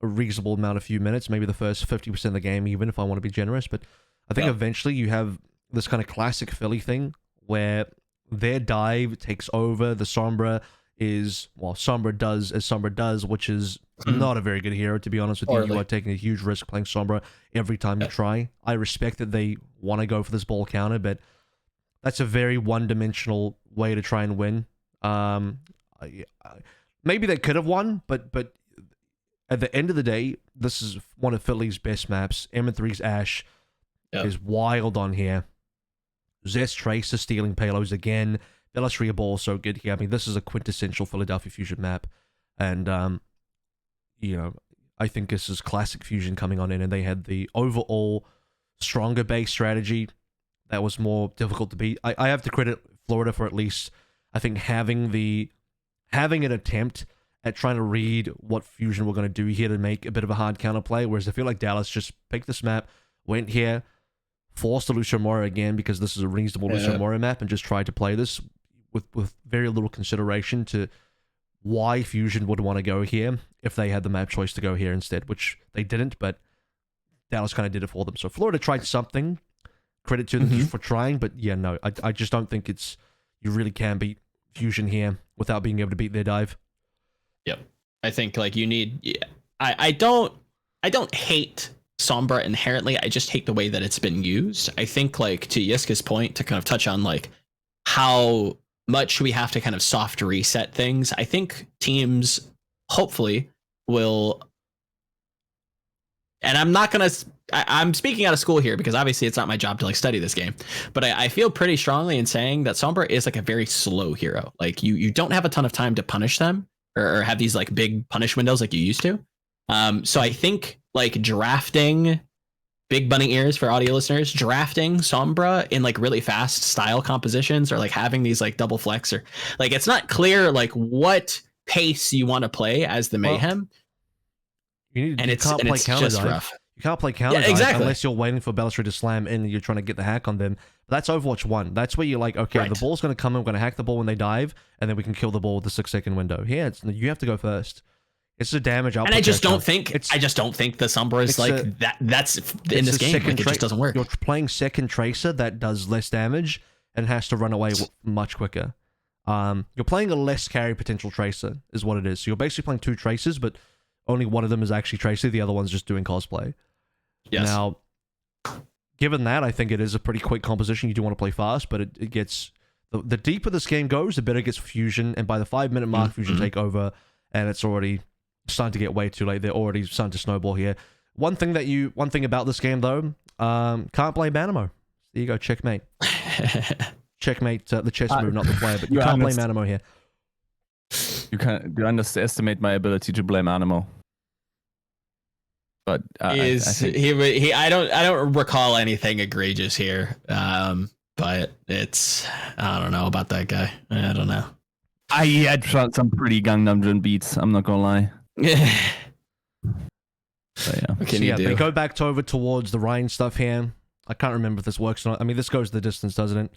a reasonable amount of few minutes, maybe the first 50% of the game, even if I want to be generous. But I think eventually you have this kind of classic Philly thing where their dive takes over. The Sombra is, well, Sombra does as Sombra does, which is not a very good hero, to be honest with you. You are taking a huge risk playing Sombra every time you try. I respect that they want to go for this ball counter, but that's a very one-dimensional way to try and win. Maybe they could have won, but at the end of the day, this is one of Philly's best maps. M3's Ashe is wild on here. Zest Tracer stealing payloads again. Illustria Ball so good here. I mean, this is a quintessential Philadelphia Fusion map. And, you know, I think this is classic Fusion coming on in, and they had the overall stronger base strategy that was more difficult to beat. I have to credit Florida for at least, I think, having an attempt at trying to read what Fusion were going to do here to make a bit of a hard counterplay, whereas I feel like Dallas just picked this map, went here, forced the Lucio Mora again because this is a reasonable Lucio Mora map, and just tried to play this with very little consideration to why Fusion would want to go here if they had the map choice to go here instead, which they didn't, but Dallas kind of did it for them. So Florida tried something. Credit to them for trying, but yeah, no, I just don't think you really can beat Fusion here without being able to beat their dive. Yep. I think like you need, I don't hate Sombra inherently. I just hate the way that it's been used. I think like to Yiska's point, to kind of touch on like how much we have to kind of soft reset things. I think teams hopefully will, and I'm speaking out of school here because obviously it's not my job to like study this game, but I feel pretty strongly in saying that Sombra is like a very slow hero. Like you don't have a ton of time to punish them or have these like big punish windows like you used to. So I think like drafting, big bunny ears for audio listeners, drafting Sombra in like really fast style compositions, or like having these like double flex, or like it's not clear like what pace you want to play as the Mayhem. You can't play counter dive. Rough. You can't play counter dive unless you're waiting for Balustrade to slam in and you're trying to get the hack on them. But that's Overwatch 1. That's where you're like, okay, the ball's going to come in, we're going to hack the ball when they dive, and then we can kill the ball with the 6-second window. Here, you have to go first. It's a damage output. And I just don't think the Sombra is like that. That's in this game. Like, it just doesn't work. You're playing second Tracer that does less damage and has to run away much quicker. You're playing a less carry potential Tracer, is what it is. So you're basically playing 2 Tracers, but only one of them is actually Tracer. The other one's just doing cosplay. Yes. Now, given that, I think it is a pretty quick composition. You do want to play fast, but it gets... The deeper this game goes, the better it gets for Fusion. And by the 5-minute mark, Fusion take over, and it's already starting to get way too late. They're already starting to snowball here. One thing about this game, though, can't play Manamo. There you go, checkmate. Checkmate the chess move, not the player, but you can't play Manamo here. You underestimate my ability to blame Animo. But I don't recall anything egregious here. But I don't know about that guy. I don't know. I had some pretty Gangnam Drum beats. I'm not gonna lie. Yeah. But yeah. What can you do? They go back over towards the Rhine stuff here. I can't remember if this works or not. I mean, this goes the distance, doesn't it?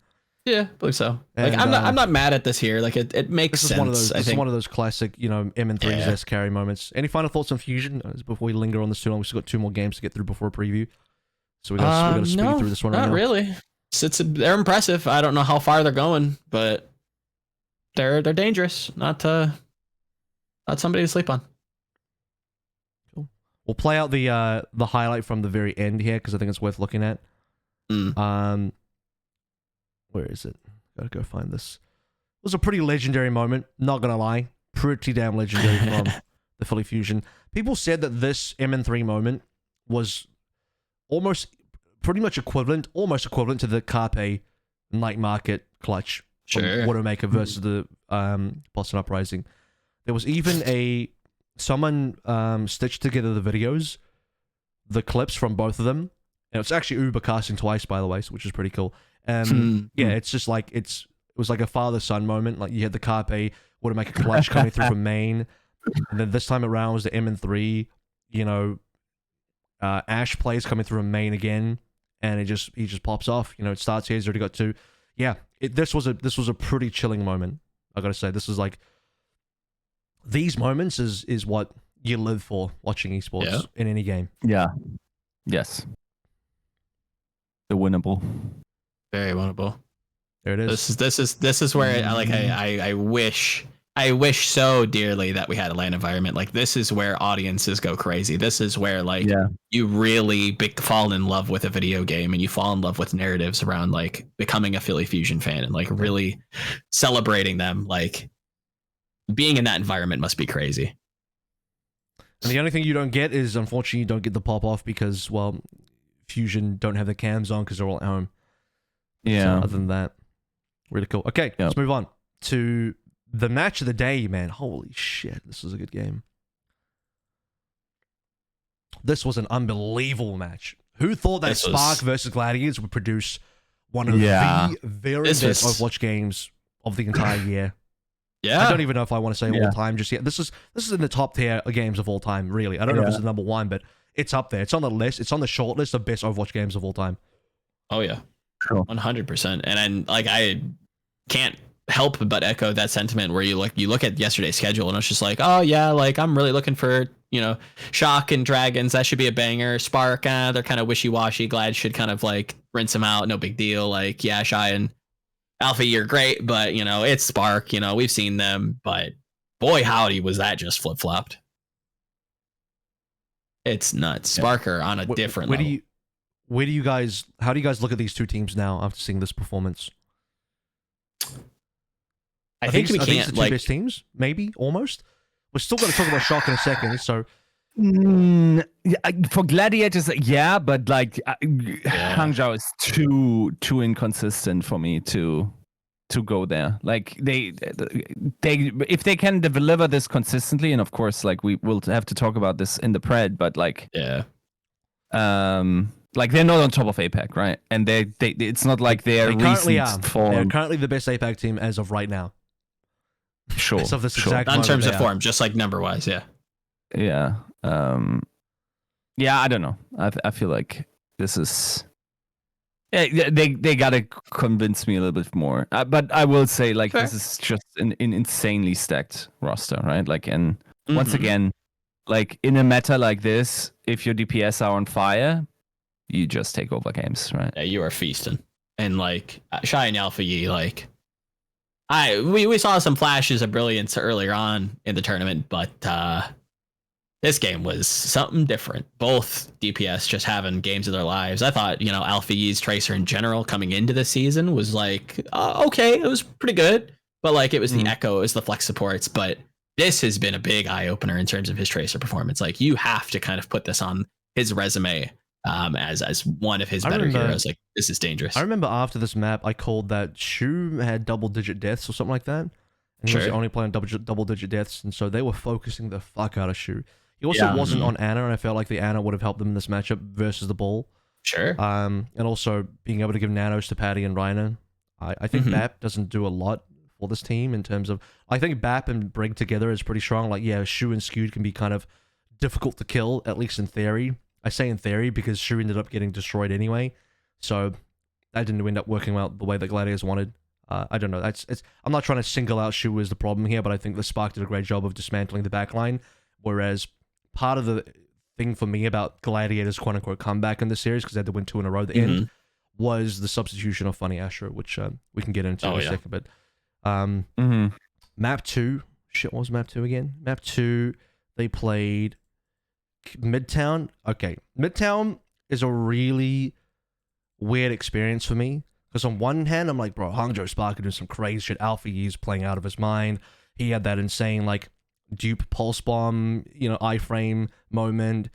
Yeah, I believe so. And, like I'm not mad at this here. Like it makes sense. This is one of those classic, M3's S carry moments. Any final thoughts on Fusion before we linger on this too long? We've still got 2 more games to get through before a preview, so we got to speed through this one right now. Not really. They're impressive. I don't know how far they're going, but they're dangerous. Not somebody to sleep on. Cool. We'll play out the highlight from the very end here because I think it's worth looking at. Where is it? Gotta go find this. It was a pretty legendary moment, not gonna lie. Pretty damn legendary from the Philly Fusion. People said that this MN3 moment was pretty much equivalent to the Carpe Night Market clutch from Widowmaker versus the Boston Uprising. There was even someone stitched together the videos, the clips from both of them. And it's actually Uber casting twice, by the way, which is pretty cool. Yeah, it's just like it was like a father-son moment. Like you had the Carpe Widowmaker clutch coming through from main, and then this time around was the MN3. Ash plays coming through from main again, and he just pops off. It starts here. He's already got 2. Yeah, this was a pretty chilling moment. I gotta say, this is like these moments is what you live for watching esports in any game. Yeah. Yes. They're winnable. Very winnable. There it is. This is where I wish so dearly that we had a LAN environment. Like this is where audiences go crazy. This is where you really fall in love with a video game and you fall in love with narratives around like becoming a Philly Fusion fan and like really celebrating them. Like being in that environment must be crazy. And the only thing you don't get is, unfortunately, you don't get the pop off because, well, Fusion don't have the cams on because they're all at home. Yeah. So other than that, really cool. Okay, let's move on to the match of the day, man. Holy shit, this was a good game. This was an unbelievable match. Who thought that Spark versus Gladiators would produce one of the very best Overwatch games of the entire year? Yeah. I don't even know if I want to say all time just yet. This is in the top tier of games of all time, really. I don't know if it's the number 1, but it's up there. It's on the list. It's on the short list of best Overwatch games of all time. Oh yeah. 100%. And I can't help but echo that sentiment where you look at yesterday's schedule and it's just like, oh yeah, like I'm really looking for, Shock and Dragons. That should be a banger. Spark, they're kind of wishy-washy. Glad should kind of like rinse them out. No big deal. Like, yeah, Shy and Alpha, you're great, but it's Spark, we've seen them, but boy howdy was that just flip-flopped. It's nuts. Sparker on a different level. How do you guys look at these 2 teams now after seeing this performance? I think we can't the 2 best teams, maybe almost. We're still going to talk about Shock in a second. So, for Gladiators, but like Hangzhou is too inconsistent for me to go there. Like they if they can deliver this consistently, and of course, like we will have to talk about this in the pred, but like like they're not on top of APAC, right? And they it's not like they're currently form. They're currently the best APAC team as of right now. Sure. As of this exact in terms of form, just like number wise, yeah. I don't know. I feel like this is. Yeah, they gotta convince me a little bit more. But I will say, like, this is just an insanely stacked roster, right? Like, and once again, like in a meta like this, if your DPS are on fire, you just take over games, right? Yeah, you are feasting. And like Shy and Alpha Yi, like we saw some flashes of brilliance earlier on in the tournament, but this game was something different. Both DPS just having games of their lives. I thought, Alpha Yi's Tracer in general coming into the season was like, okay, it was pretty good. But like it was the Echo, it was the flex supports. But this has been a big eye opener in terms of his Tracer performance. Like you have to kind of put this on his resume as one of his better heroes. Like this is dangerous. I remember after this map, I called that Shu had double-digit deaths or something like that. And he was the only player on double-digit deaths. And so they were focusing the fuck out of Shu. He also wasn't on Ana, and I felt like the Ana would have helped them in this matchup versus the ball. Sure. And also being able to give nanos to Patty and Reiner. I think BAP doesn't do a lot for this team in terms of... I think BAP and Brig together is pretty strong. Like, yeah, Shu and Skewed can be kind of difficult to kill, at least in theory. I say in theory because Shu ended up getting destroyed anyway. So that didn't end up working out the way that Gladiators wanted. I don't know. I'm not trying to single out Shu as the problem here, but I think the Spark did a great job of dismantling the backline. Whereas part of the thing for me about Gladiators' quote-unquote comeback in the series, because they had to win 2 in a row at the end, was the substitution of Funny Astro, which we can get into in a second. But map 2, shit, what was map 2 again? Map 2, they played Midtown. Okay, Midtown is a really weird experience for me, because on one hand, I'm like, bro, Hangzhou Spark doing some crazy shit. Alpha Yi's playing out of his mind. He had that insane, like, dupe pulse bomb, iframe moment,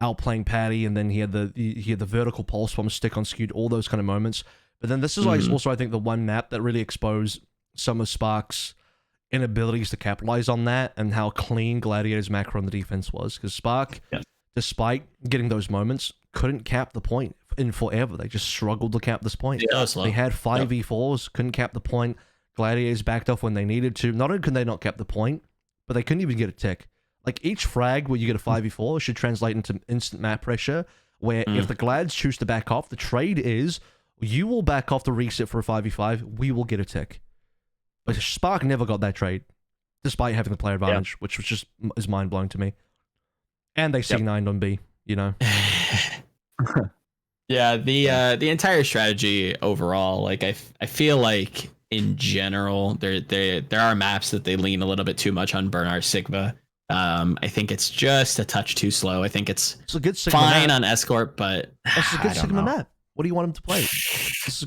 outplaying Patty, and then he had the vertical pulse bomb stick on Skewed, all those kind of moments. But then this is like also, I think, the one map that really exposed some of Spark's inabilities to capitalize on that and how clean Gladiator's macro on the defense was. Because Spark, despite getting those moments, couldn't cap the point in forever. They just struggled to cap this point. They had 5v4s, couldn't cap the point. Gladiators backed off when they needed to. Not only could they not cap the point, but they couldn't even get a tick. Like, each frag where you get a 5v4 should translate into instant map pressure, where if the Glads choose to back off, the trade is, you will back off the reset for a 5v5, we will get a tick. But Spark never got that trade, despite having the player advantage, which was just is mind-blowing to me. And they C9'd on B, Yeah, the entire strategy overall, like, I feel like in general, there are maps that they lean a little bit too much on Bernard Sigma. I think it's just a touch too slow. I think it's a good Sigma fine map. on Escort, but it's a good Sigma map. What do you want him to play?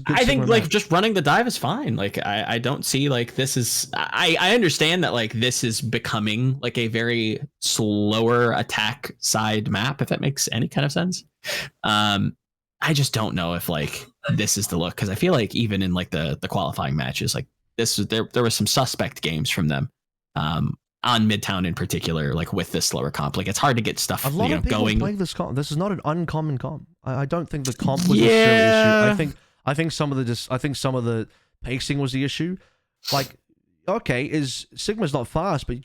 I think like just running the dive is fine. Like I don't see like this is. I understand that like this is becoming like a very slower attack side map, if that makes any kind of sense. I just don't know if like this is the look, because I feel like even in like the qualifying matches, like this was there was some suspect games from them. On Midtown in particular, like with this slower comp, like it's hard to get stuff going. Playing this comp. This is not an uncommon comp. I don't think the comp was necessarily the issue. I think some of the pacing was the issue. Like, okay, Sigma's not fast, but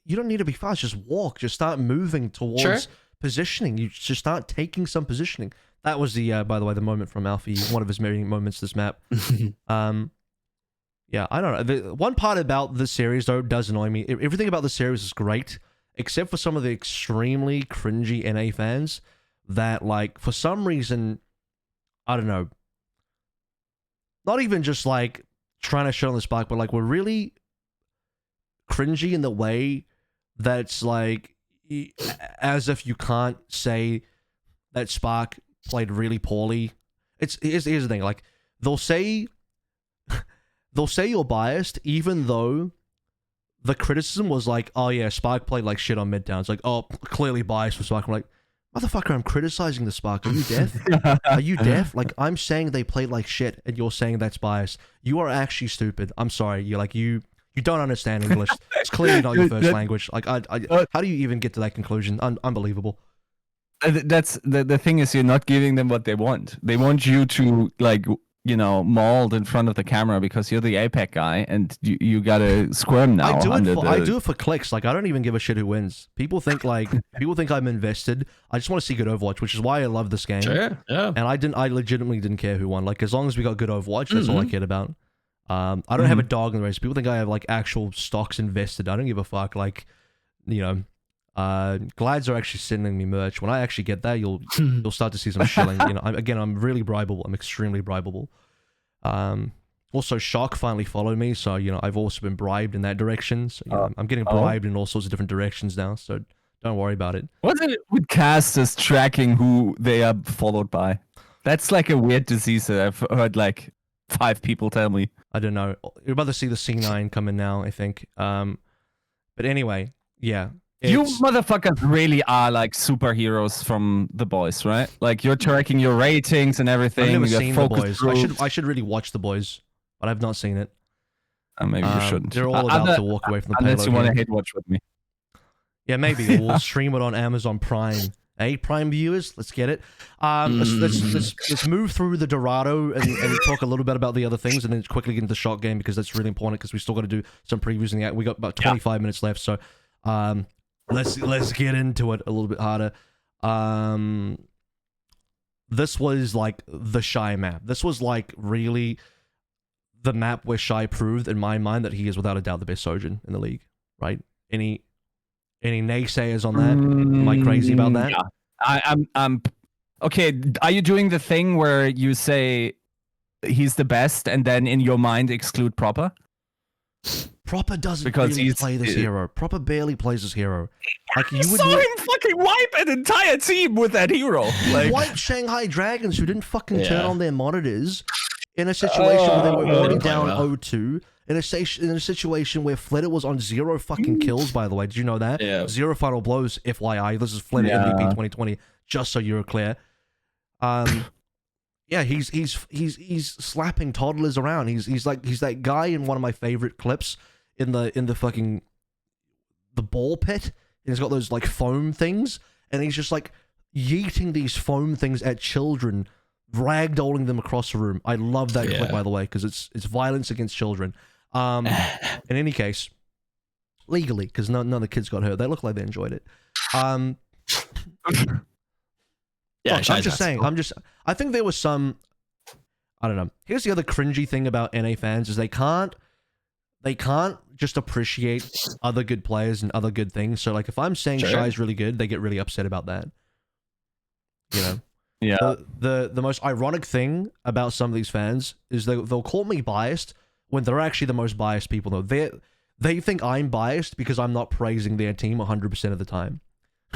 you don't need to be fast. Just walk. Just start moving towards positioning. You just start taking some positioning. That was the by the way, the moment from Alfie, one of his many moments this map. Yeah, I don't know. The one part about this series, though, does annoy me. Everything about the series is great, except for some of the extremely cringy NA fans that, like, for some reason, I don't know, not even just, like, trying to shit on the Spark, but, like, we're really cringy in the way that's, like, as if you can't say that Spark played really poorly. Here's the thing, like, they'll say you're biased, even though the criticism was like, oh yeah, Spark played like shit on Midtown. It's like, oh, clearly biased for Spark. I'm like, motherfucker, I'm criticizing the Spark. Are you deaf? Are you deaf? Like, I'm saying they played like shit, and you're saying that's biased. You are actually stupid. I'm sorry. You're like, you don't understand English. It's clearly not your first language. Like, how do you even get to that conclusion? Unbelievable. That's the thing is, you're not giving them what they want. They want you to, like, mauled in front of the camera because you're the APAC guy, and you gotta squirm now. I do it for clicks. Like, I don't even give a shit who wins. People think I'm invested. I just want to see good Overwatch, which is why I love this game. Sure, yeah. And I legitimately didn't care who won. Like, as long as we got good Overwatch, that's all I cared about. I don't have a dog in the race. People think I have like actual stocks invested. I don't give a fuck. Like, Glads are actually sending me merch. When I actually get there, you'll start to see some shilling. You know, I'm really bribable. I'm extremely bribable. Also, Shock finally followed me, so you know I've also been bribed in that direction. So you know, I'm getting bribed in all sorts of different directions now. So don't worry about it. What's it with casters tracking who they are followed by? That's like a weird disease that I've heard like 5 people tell me. I don't know. You're about to see the C9 coming now, I think. But anyway, yeah. You motherfuckers really are like superheroes from The Boys, right? Like you're tracking your ratings and everything. I've never you seen The Boys. I should really watch The Boys, but I've not seen it. Maybe you shouldn't. They're all about to walk away from the payload. Unless you want to hate watch with me. Yeah, maybe we'll stream it on Amazon Prime. Hey, Prime viewers, let's get it. Let's move through the Dorado and talk a little bit about the other things, and then quickly get into the Shock game because that's really important because we still got to do some previews in the act. We got about 25 minutes left, so let's get into it a little bit harder. This was like the Shy map. This was like really the map where Shy proved in my mind that he is without a doubt the best Sojourn in the league. Right? Any naysayers on that? Am I crazy about that? Yeah. I'm okay. Are you doing the thing where you say he's the best and then in your mind exclude Proper? Proper doesn't really play this hero. Proper barely plays this hero. Like you saw him fucking wipe an entire team with that hero. Like wiped Shanghai Dragons who didn't fucking turn on their monitors in a situation where they were already down 0-2. In a situation where Flitter was on 0 fucking kills, by the way. Did you know that? Yeah. 0 final blows, FYI. This is Flitter MVP 2020, just so you're clear. Yeah, he's slapping toddlers around. He's that guy in one of my favorite clips in the fucking the ball pit. And he's got those like foam things, and he's just like yeeting these foam things at children, ragdolling them across the room. I love that clip, by the way, because it's violence against children. In any case, legally, because none of the kids got hurt. They look like they enjoyed it. Yeah, look, I'm just saying. I think there was some. I don't know. Here's the other cringy thing about NA fans is they can't just appreciate other good players and other good things. So like, if I'm saying Shy's really good, they get really upset about that. You know. Yeah. The most ironic thing about some of these fans is they'll call me biased when they're actually the most biased people. Though they think I'm biased because I'm not praising their team 100% of the time.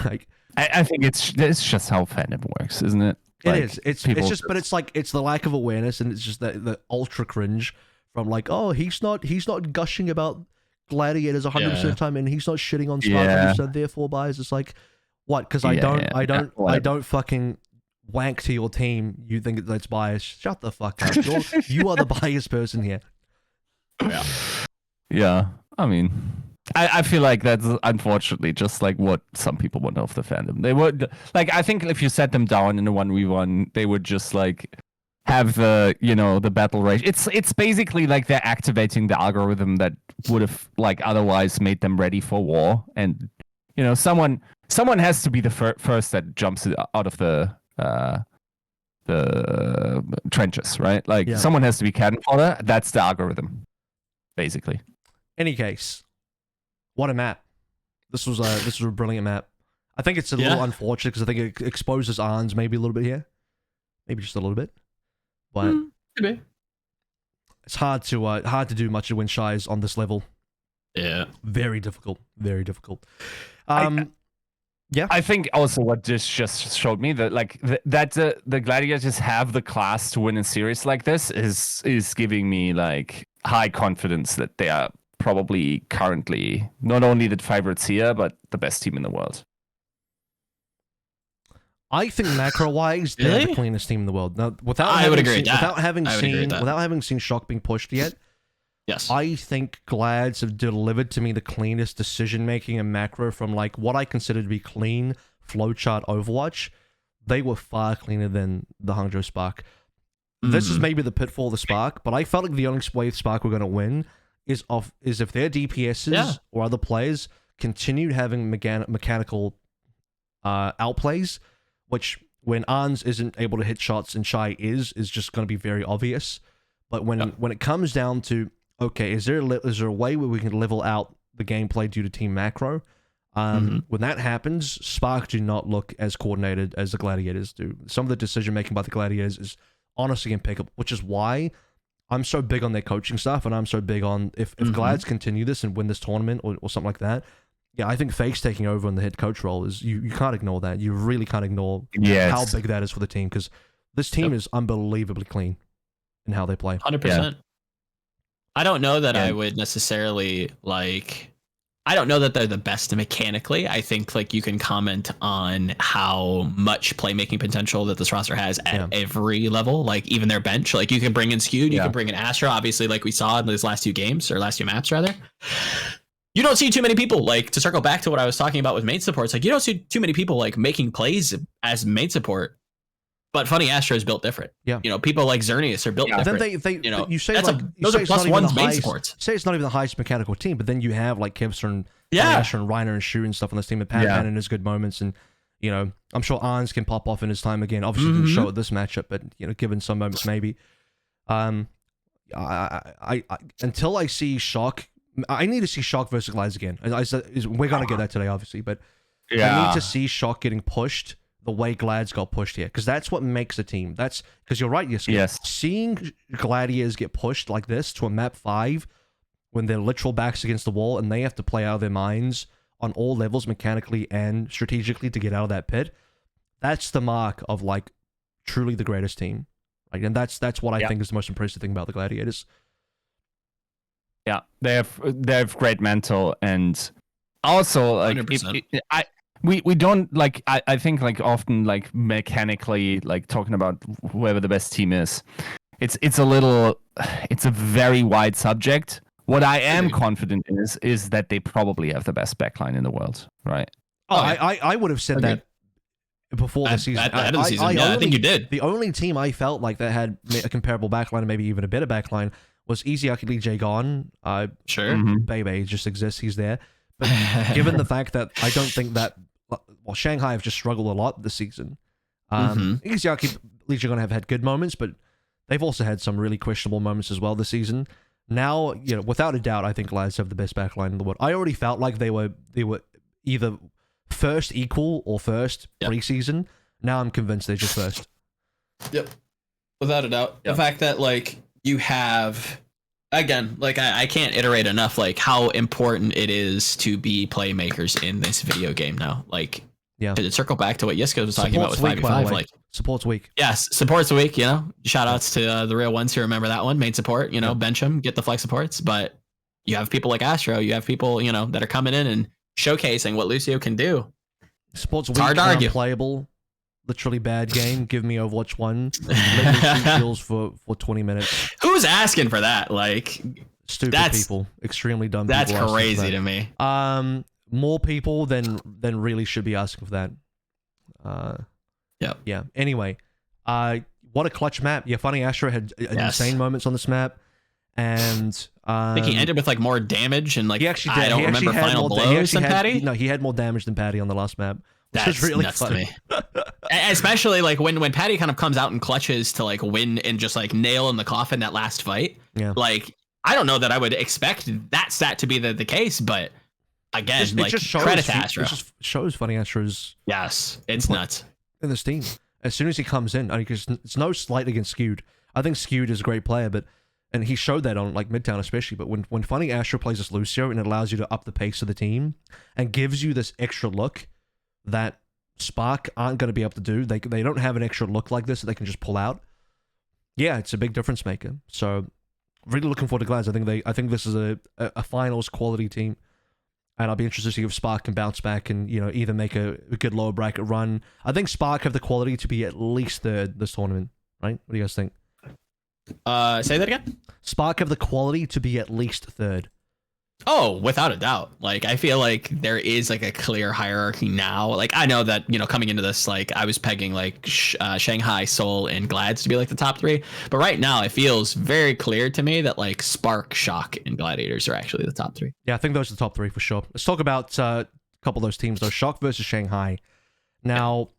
Like I think it's just how fandom works, isn't it? Like, it is. It's just, but it's like it's the lack of awareness, and it's just the ultra cringe from like, oh, he's not gushing about Gladiators 100% of the time, and he's not shitting on Spark 100%. Therefore, bias. It's like, what? Because I don't fucking wank to your team. You think that's biased? Shut the fuck up. You are the biased person here. Yeah. I mean, I feel like that's unfortunately just like what some people want of the fandom. They would like, I think if you set them down in a 1v1, they would just like have the battle rage. It's basically like they're activating the algorithm that would have like otherwise made them ready for war. And someone has to be the first that jumps out of the trenches, right? Like someone has to be cannon fodder. That's the algorithm, basically. Any case, what a map! This was a brilliant map. I think it's a little unfortunate because I think it exposes Arns maybe a little bit here, maybe just a little bit, but maybe it's hard to do much of when Shy is on this level. Yeah, very difficult, very difficult. I think also what this just showed me that like that the Gladiators have the class to win a series like this is giving me like high confidence that they are probably currently not only the favorites here but the best team in the world. I think macro-wise, they're the cleanest team in the world. Now, without having seen Shock being pushed yet, yes, I think Glads have delivered to me the cleanest decision-making and macro from like what I consider to be clean flowchart Overwatch. They were far cleaner than the Hangzhou Spark. This is maybe the pitfall of the Spark, but I felt like the only way Spark were going to win is if their DPSs or other players continued having mechanical outplays, which when Arns isn't able to hit shots and Shy is just going to be very obvious. But when it comes down to, okay, is there a way where we can level out the gameplay due to team macro? When that happens, Spark do not look as coordinated as the Gladiators do. Some of the decision making by the Gladiators is honestly impeccable, which is why I'm so big on their coaching stuff, and I'm so big on if Glads continue this and win this tournament or something like that. Yeah, I think Fake's taking over on the head coach role is you can't ignore that. You really can't ignore how big that is for the team, because this team is unbelievably clean in how they play. 100%. I don't know that I would necessarily I don't know that they're the best mechanically. I think like you can comment on how much playmaking potential that this roster has at every level, like even their bench. Like you can bring in Skewed, you can bring in Astro, obviously, like we saw in these last two games or last two maps rather. You don't see too many people, like, to circle back to what I was talking about with main supports, like you don't see too many people like making plays as main support. But Funny Astro is built different. Yeah, you know, people like Xerneas are built different. Then you know, you say that's like those are plus ones main supports. Say it's not even the highest mechanical team, but then you have like Kevster and Asher and Reiner and Shu and stuff on this team, and Pan in his good moments, and you know, I'm sure Arns can pop off in his time again. Obviously, didn't show at this matchup, but you know, given some moments, maybe. I until I see Shock, I need to see Shock versus Glads again. We're gonna get that today, obviously, but I need to see Shock getting pushed the way Glads got pushed here, because that's what makes a team. That's because you're right, Yiska. Yes. Seeing Gladiators get pushed like this to a map 5 when they're literal backs against the wall and they have to play out of their minds on all levels, mechanically and strategically, to get out of that pit, that's the mark of like truly the greatest team. Like, and that's what I think is the most impressive thing about the Gladiators. Yeah, they have great mental, and also like we don't like I think like often like mechanically like talking about whoever the best team is. It's a very wide subject. What I am confident in is that they probably have the best backline in the world, right? Oh, I would have said that before the season. At the end of the season, I think you did. The only team I felt like that had a comparable backline, and maybe even a better backline, was Easy Lee Jagon. Sure. Bebe just exists. He's there. But given the fact that I don't think that, well, Shanghai have just struggled a lot this season. Easy Lee Jagon have had good moments, but they've also had some really questionable moments as well this season. Now, you know, without a doubt, I think Lads have the best backline in the world. I already felt like they were either first equal or first preseason. Now I'm convinced they're just first. Yep. Without a doubt. Yep. The fact that like you have, again, like I can't iterate enough like how important it is to be playmakers in this video game now. Like, to circle back to what Yiska was talking about with 5v5, like support's weak. Yes, support's weak, you know. Shout outs to the real ones who remember that one. Main support, you know, bench them, get the flex supports. But you have people like Astro, you have people, you know, that are coming in and showcasing what Lucio can do. Support's weak, hard to argue. Unplayable, literally bad game. Give me Overwatch 1. Let me shoot kills for 20 minutes. Who's asking for that? Like, stupid people, extremely dumb people. That's crazy to me. More people than really should be asking for that. Yeah. Anyway, what a clutch map. Yeah, Funny Astro had insane moments on this map, and I think he ended with like more damage and like he actually did. I don't remember final blows than Patty. No, he had more damage than Patty on the last map. That's really nuts funny to me. Especially like when Patty kind of comes out and clutches to like win and just like nail in the coffin that last fight. Yeah. Like I don't know that I would expect that stat to be the case, but again, it just shows, credit to Astro. It just shows Funny Astro's. Yes, it's nuts. In this team, as soon as he comes in, I mean, it's no slight against Skewed. I think Skewed is a great player, and he showed that on like Midtown especially. But when Funny Astro plays as Lucio, and it allows you to up the pace of the team and gives you this extra look that Spark aren't going to be able to do. They don't have an extra look like this that they can just pull out. Yeah, it's a big difference maker. So really looking forward to Glads. I think this is a finals quality team. And I'll be interested to see if Spark can bounce back and, you know, either make a good lower bracket run. I think Spark have the quality to be at least third this tournament, right? What do you guys think? Say that again? Spark have the quality to be at least third. Oh, without a doubt. Like, I feel like there is like a clear hierarchy now. Like, I know that, you know, coming into this, like I was pegging like Shanghai, Seoul, and Glads to be like the top 3. But right now it feels very clear to me that like Spark, Shock, and Gladiators are actually the top 3. Yeah, I think those are the top 3 for sure. Let's talk about a couple of those teams though. Shock versus Shanghai. Now,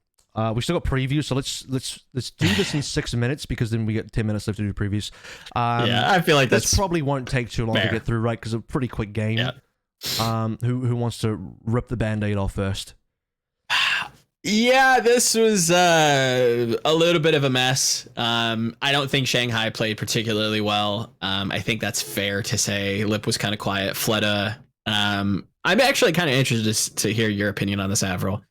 we still got previews, so let's do this in 6 minutes because then we get 10 minutes left to do previews. Yeah, I feel like this probably won't take too long to get through, right? Because it's a pretty quick game. Who wants to rip the band-aid off first? Yeah, this was a little bit of a mess. I don't think Shanghai played particularly well. I think that's fair to say. Lip was kind of quiet. Fleta. I'm actually kind of interested to hear your opinion on this, AVRL.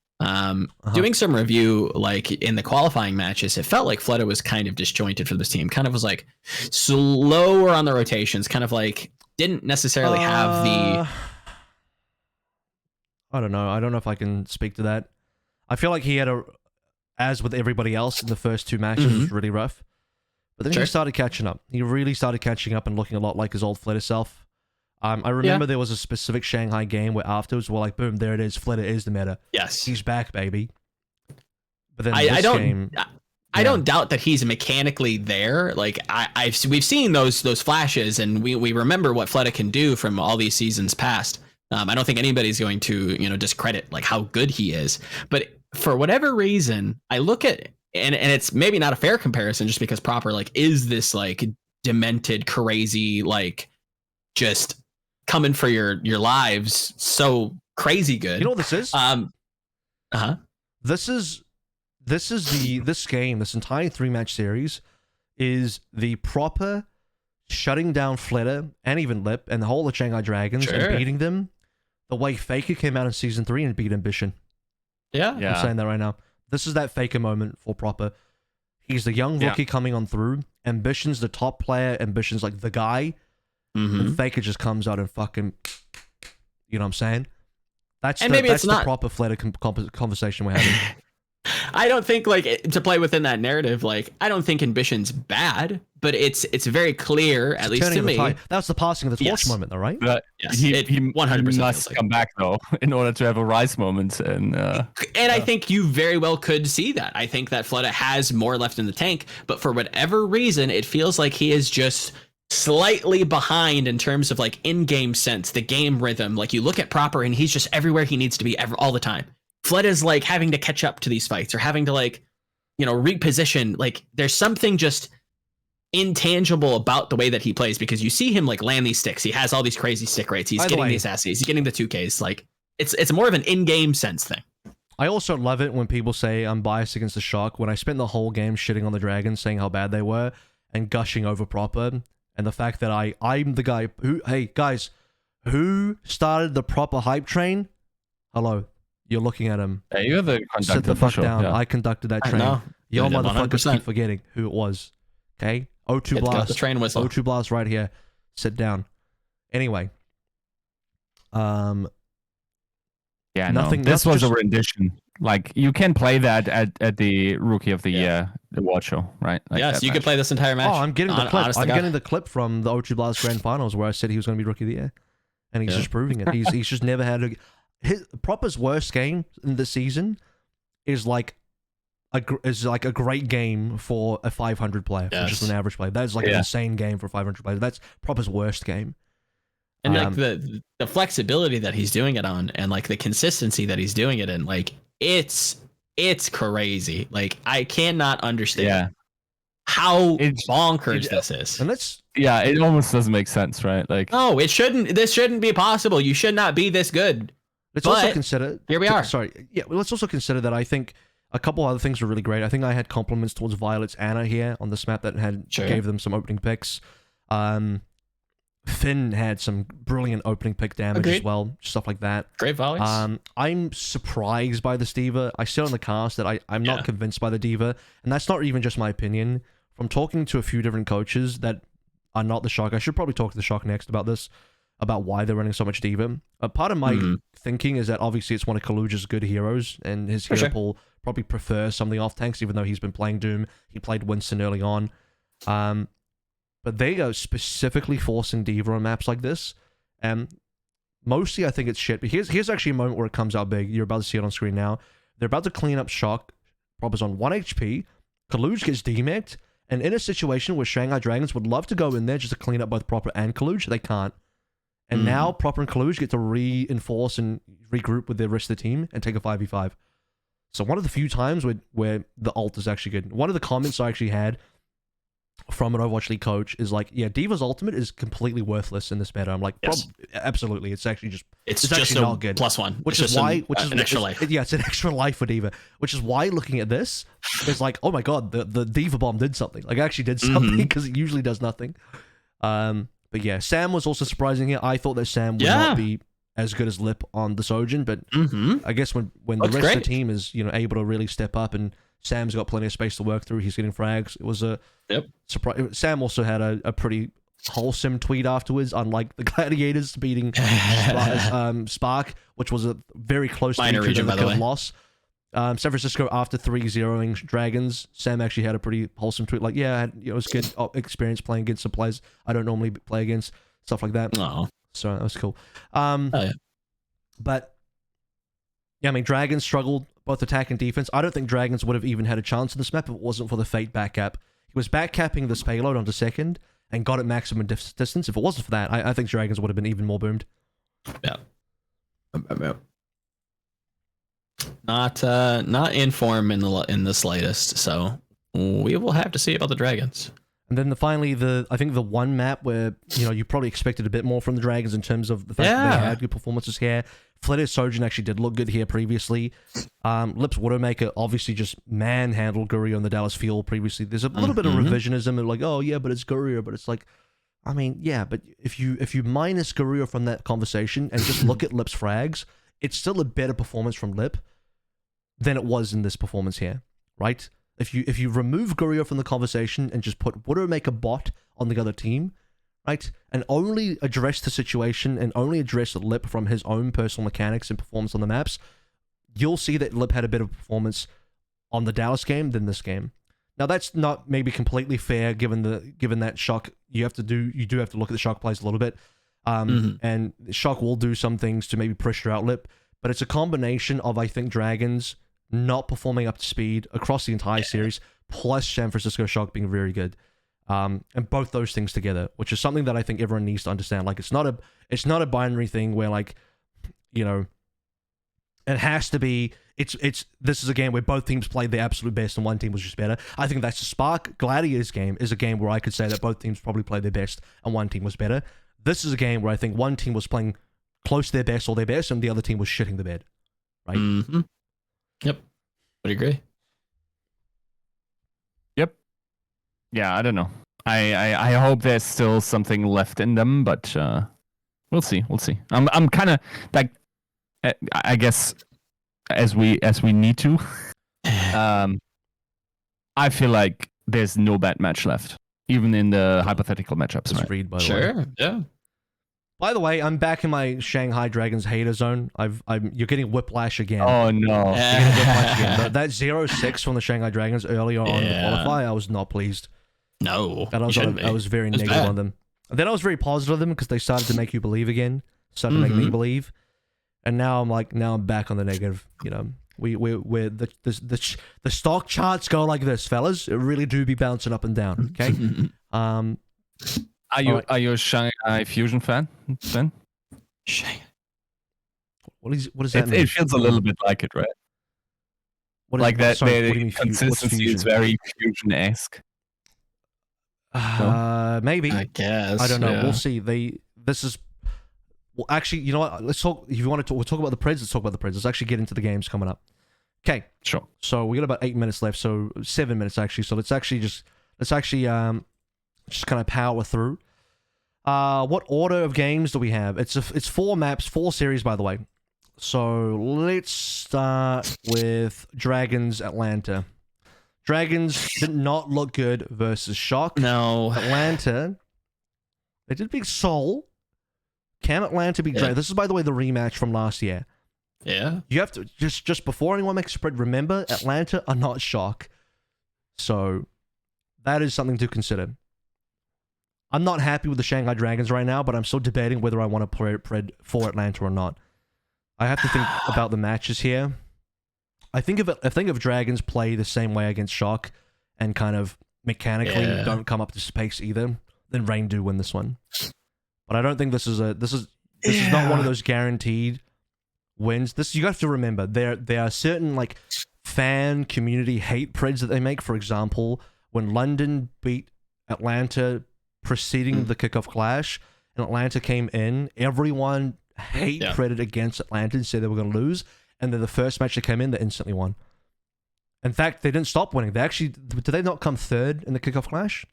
Doing some review like in the qualifying matches, it felt like Fleta was kind of disjointed for this team. Kind of was like slower on the rotations. Kind of like didn't necessarily have the. I don't know. I don't know if I can speak to that. I feel like he had as with everybody else in the first two matches, was really rough. But then he started catching up. He really started catching up and looking a lot like his old Fleta self. I remember there was a specific Shanghai game where afterwards we're like, boom, there it is. Fleta is the meta. Yes. He's back, baby. But then I don't doubt that he's mechanically there. Like we've seen those flashes, and we remember what Fleta can do from all these seasons past. I don't think anybody's going to, discredit like how good he is. But for whatever reason, I look at and it's maybe not a fair comparison just because Proper like is this like demented, crazy, like just coming for your lives, so crazy good. You know what this is? This game, this entire 3-match series is the Proper shutting down Fleta and even Lip and the whole of Shanghai Dragons and beating them the way Faker came out in Season 3 and beat Ambition. Yeah. I'm saying that right now. This is that Faker moment for Proper. He's the young rookie coming on through. Ambition's the top player. Ambition's like the guy. And Faker just comes out and fucking... You know what I'm saying? That's the Proper Fleta conversation we're having. I don't think like to play within that narrative. Like I don't think Ambition's bad, but it's very clear, at least to me. That's the passing of the torch moment, though, right? But he 100% must come back though in order to have a rise moment, and I think you very well could see that. I think that Fleta has more left in the tank, but for whatever reason, it feels like he is just slightly behind in terms of like in-game sense, the game rhythm. Like you look at Proper, and he's just everywhere he needs to be all the time. Fleta's like having to catch up to these fights or having to like, reposition. Like there's something just intangible about the way that he plays because you see him like land these sticks. He has all these crazy stick rates. He's getting these assays. He's getting the 2Ks. Like it's more of an in-game sense thing. I also love it when people say I'm biased against the Shock when I spent the whole game shitting on the Dragons, saying how bad they were and gushing over Proper. And the fact that I'm the guy who, hey guys, who started the Proper hype train? Hello. You're looking at him. Yeah, you're the conductor. Sit the fuck down. Yeah. I conducted that train. Your motherfuckers keep forgetting who it was. Okay? O2 Blast. The train whistle. O2 Blast right here. Sit down. Anyway. Yeah, nothing. This was a rendition. Like you can play that at the Rookie of the Year award show, right? Like yes, you could play this entire match. Oh, I'm getting the clip. I'm getting the clip from the O2 Blast Grand Finals where I said he was going to be Rookie of the Year, and he's just proving it. He's just never had his Proper's worst game in the season is like a great game for a 500 player, for just an average player. That's like an insane game for a 500 player. That's Proper's worst game. And like the flexibility that he's doing it on, and like the consistency that he's doing it in, like it's crazy. Like I cannot understand how bonkers this is. And that's it almost doesn't make sense, right? Like no, it shouldn't. This shouldn't be possible. You should not be this good. Let's also consider here we are. Sorry, let's also consider that I think a couple other things were really great. I think I had compliments towards Violet's Anna here on this map that gave them some opening picks. Finn had some brilliant opening pick damage as well, stuff like that. Great volleys. I'm surprised by this diva. I said on the cast that I'm not convinced by the diva, and that's not even just my opinion. From talking to a few different coaches that are not the Shock, I should probably talk to the Shock next about this, about why they're running so much diva. Part of my thinking is that obviously it's one of Kaluja's good heroes, and his hero pool probably prefers something off tanks, even though he's been playing Doom. He played Winston early on. But they are specifically forcing diva on maps like this. Mostly I think it's shit. But here's actually a moment where it comes out big. You're about to see it on screen now. They're about to clean up Shock. Proper's on 1 HP. Kaluj gets demec'd. And in a situation where Shanghai Dragons would love to go in there just to clean up both Proper and Kaluj, they can't. And now Proper and Kaluj get to reinforce and regroup with the rest of the team and take a 5v5. So one of the few times where the ult is actually good. One of the comments I actually had from an Overwatch League coach is like, yeah, Diva's ultimate is completely worthless in this meta. I'm like, absolutely. It's actually just It's just actually not good. +1, which is why an extra life. Yeah, it's an extra life for D.Va, which is why looking at this is like, oh my god, the D.Va bomb did something. Like, it actually did something, because it usually does nothing. But yeah, Sam was also surprising here. I thought that Sam would not be as good as Lip on the Sojin, but I guess when the rest of the team is able to really step up, and Sam's got plenty of space to work through, he's getting frags. It was a surprise. Sam also had a pretty wholesome tweet afterwards, unlike the Gladiators beating Spark, which was a very close loss. San Francisco, after 3-0ing Dragons, Sam actually had a pretty wholesome tweet, like, yeah, it was good experience playing against some players I don't normally play against, stuff like that. So that was cool. But yeah, I mean, Dragons struggled both attack and defense. I don't think Dragons would have even had a chance in this map if it wasn't for the Fate backcap. He was backcapping this payload onto second and got it maximum distance. If it wasn't for that, I think Dragons would have been even more boomed. Yeah. Not in form in the slightest. So we will have to see about the Dragons. And then finally, I think the one map where you probably expected a bit more from the Dragons in terms of the fact that they had good performances here. Flitter Sojin actually did look good here previously. Lips Widowmaker obviously just manhandled Gurier on the Dallas field previously. There's a little bit of revisionism and like, oh yeah, but it's Gurier, but it's like, I mean, yeah, but if you minus Gurier from that conversation and just look at Lip's frags, it's still a better performance from Lip than it was in this performance here, right? If you remove Gurier from the conversation and just put Widowmaker bot on the other team, right, and only address the situation and only address Lip from his own personal mechanics and performance on the maps, you'll see that Lip had a better performance on the Dallas game than this game. Now that's not maybe completely fair given that Shock you do have to look at the Shock plays a little bit, and Shock will do some things to maybe pressure out Lip, but it's a combination of, I think, Dragons not performing up to speed across the entire series, plus San Francisco Shock being very good. And both those things together, which is something that I think everyone needs to understand. Like, it's not a binary thing where, like, it has to be, this is a game where both teams played their absolute best and one team was just better. I think that's the Spark Gladiators game is a game where I could say that both teams probably played their best and one team was better. This is a game where I think one team was playing close to their best or their best and the other team was shitting the bed. Right? Yep. Would agree. Yep. Yeah, I don't know. I hope there's still something left in them, but we'll see. We'll see. I'm kind of like, I guess as we need to. I feel like there's no bad match left, even in the hypothetical matchups. Right? Read, by the way. Yeah. By the way, I'm back in my Shanghai Dragons hater zone. You're getting whiplash again. Oh no! You're getting whiplash again. That 0-6 from the Shanghai Dragons earlier on the qualifier, I was not pleased. No, and I was very negative on them. And then I was very positive on them because they started to make you believe again, started to make me believe. And now I'm back on the negative. We're the stock charts go like this, fellas. It really do be bouncing up and down. Okay. Are you a Shanghai Fusion fan then? What does that mean? It feels a little bit like it, right? Like that. The consistency is very Fusion-esque. Maybe. I guess. I don't know. Yeah. We'll see. Well, actually, you know what? Let's talk. If you want to, we'll talk about the Preds. Let's talk about the Preds. Let's actually get into the games coming up. Okay. Sure. So we got about 8 minutes left. So 7 minutes actually. So let's kind of power through. What order of games do we have? It's 4 maps, 4 series, by the way. So let's start with Dragons Atlanta. Dragons did not look good versus Shock. No. Atlanta, they did beat Seoul. Can Atlanta beat Dragons? This is, by the way, the rematch from last year. Yeah. You have to, just before anyone makes a spread, remember, Atlanta are not Shock. So that is something to consider. I'm not happy with the Shanghai Dragons right now, but I'm still debating whether I want to play Pred for Atlanta or not. I have to think about the matches here. I think if Dragons play the same way against Shock and kind of mechanically don't come up to space either, then Rain do win this one. But I don't think this is not one of those guaranteed wins. You have to remember there are certain like fan community hate Preds that they make. For example, when London beat Atlanta preceding the kickoff clash and Atlanta came in, everyone hate-predded against Atlanta and said they were going to lose, and then the first match they came in, they instantly won. In fact, they didn't stop winning. Did they not come third in the kickoff clash?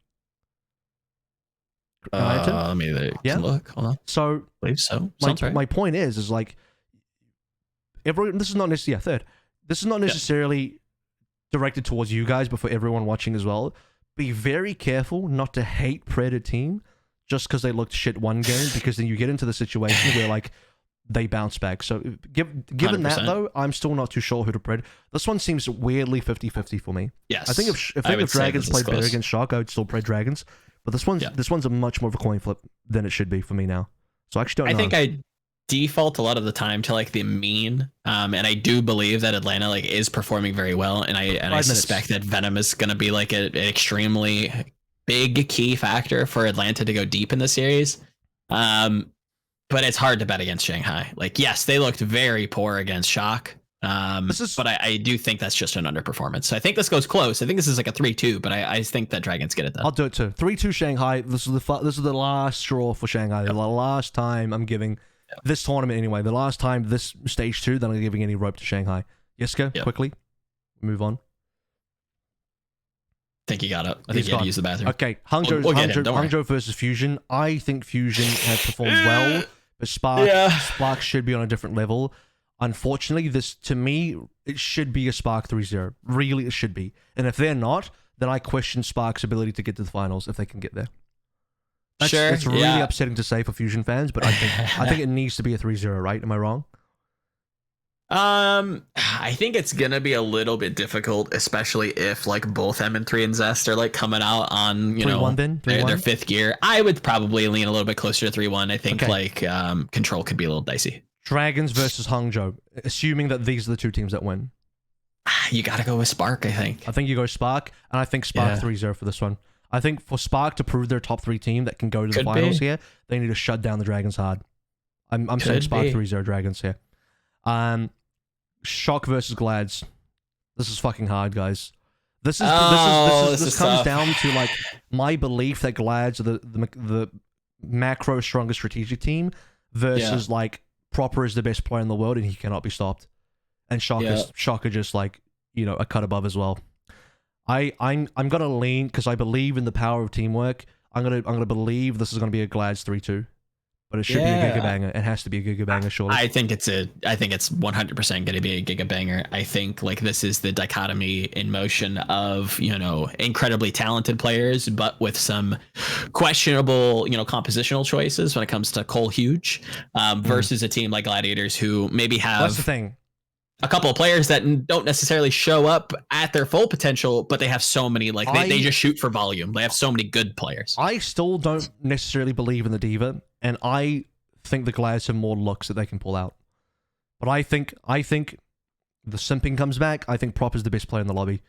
Let me look. Hold on. So, I believe so. My point is like, this is not necessarily third. This is not necessarily directed towards you guys, but for everyone watching as well. Be very careful not to hate Pred a team just because they looked shit one game, because then you get into the situation where like they bounce back. So given 100%. That though, I'm still not too sure who to Pred. This one seems weirdly 50-50 for me. Yes. I think if Dragons played better against Shock, I would still Pred Dragons. But this one's a much more of a coin flip than it should be for me now. So I actually don't know. I think I default a lot of the time to like the mean, and I do believe that Atlanta like is performing very well, and I suspect that Venom is going to be like an extremely big key factor for Atlanta to go deep in the series. But it's hard to bet against Shanghai. Like, yes, they looked very poor against Shock. But I do think that's just an underperformance. So I think this goes close. I think this is like a 3-2, but I think that Dragons get it done. I'll do it too. 3-2 Shanghai. This is the last straw for Shanghai. Yep. The last time I'm giving this tournament anyway. The last time this stage 2 that I'm giving any rope to Shanghai. Yiska, quickly. Move on. I think you got it. I think you had to use the bathroom. Okay, Hangzhou versus Fusion. I think Fusion has performed well, but Spark should be on a different level. Unfortunately, this, to me, it should be a Spark 3-0. Really, it should be. And if they're not, then I question Spark's ability to get to the finals if they can get there. It's really upsetting to say for Fusion fans, but I think it needs to be a 3-0, right? Am I wrong? I think it's gonna be a little bit difficult, especially if like both M3 and Zest are like coming out on their fifth gear. I would probably lean a little bit closer to 3-1. I think Control could be a little dicey. Dragons versus Hangzhou, assuming that these are the two teams that win. You gotta go with Spark, I think. I think you go Spark, and I think Spark 3-0 for this one. I think for Spark to prove their top 3 team that can go to the finals here, they need to shut down the Dragons hard. I'm saying Spark 3-0 Dragons here. Shock versus Glads. This is fucking hard, guys. This comes tough. down to like my belief that Glads are the macro strongest strategic team versus like Proper is the best player in the world and he cannot be stopped. And Shock are just like, a cut above as well. I'm gonna lean because I believe in the power of teamwork. I'm gonna believe this is gonna be a Glads 3-2. But it should be a gigabanger. It has to be a gigabanger, surely. I think it's 100% going to be a gigabanger. I think like this is the dichotomy in motion of, incredibly talented players, but with some questionable, compositional choices when it comes to Cole Huge, versus a team like Gladiators who maybe have That's the thing. A couple of players that don't necessarily show up at their full potential, but they have so many, like they just shoot for volume. They have so many good players. I still don't necessarily believe in the Diva. And I think the Glads have more looks that they can pull out. But I think the simping comes back. I think Prop is the best player in the lobby.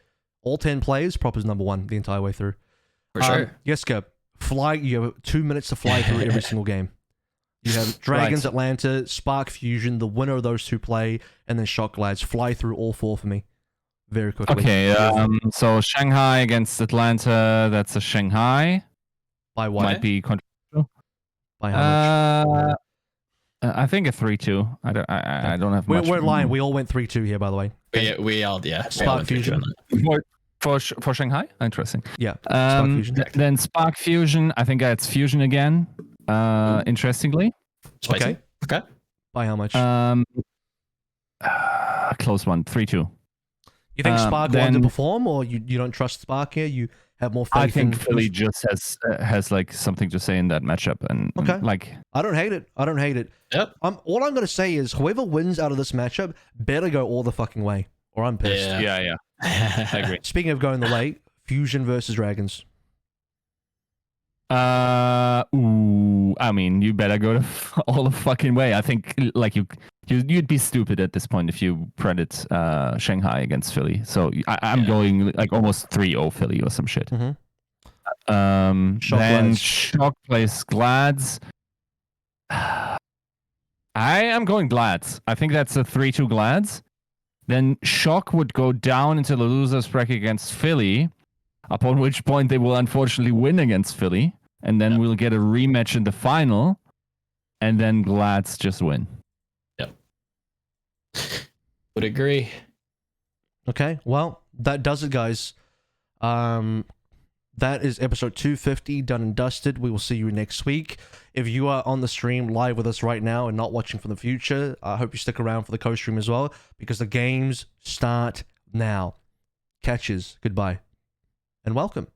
All 10 players, Prop is number 1 the entire way through. For sure. Yiska, you have 2 minutes to fly through every single game. You have Dragons, Atlanta, Spark, Fusion, the winner of those 2 play, and then Shock Glads. Fly through all 4 for me. Very quickly. Okay, so Shanghai against Atlanta, that's a Shanghai. By what? Might be controversial. By how much? I think a 3-2. I don't have much. We're lying. We all went 3-2 here, by the way. We all Spark Fusion. For Shanghai? Interesting. Yeah. Spark Fusion. Then Spark Fusion. I think it's Fusion again. Interestingly. Spicy. Okay. By how much? Close one. 3-2. You think Spark will underperform, or you don't trust Spark here? You have more faith. I think Philly just has like something to say in that matchup, and like I don't hate it. Yep. All I'm gonna say is whoever wins out of this matchup better go all the fucking way, or I'm pissed. Yeah. I agree. Speaking of going the way, Fusion versus Dragons. I mean, you better go all the fucking way. I think like you'd be stupid at this point if you credit Shanghai against Philly. So I'm going like almost 3-0 Philly or some shit. Mm-hmm. Shock plays Glads. I am going Glads. I think that's a 3-2 Glads. Then Shock would go down into the losers bracket against Philly, upon which point they will unfortunately win against Philly. And then we'll get a rematch in the final. and then Glads just win. Yep. Would agree. Okay, well, that does it, guys. That is episode 250 done and dusted. We will see you next week. If you are on the stream live with us right now and not watching from the future, I hope you stick around for the co-stream as well, because the games start now. Catches, goodbye, and welcome.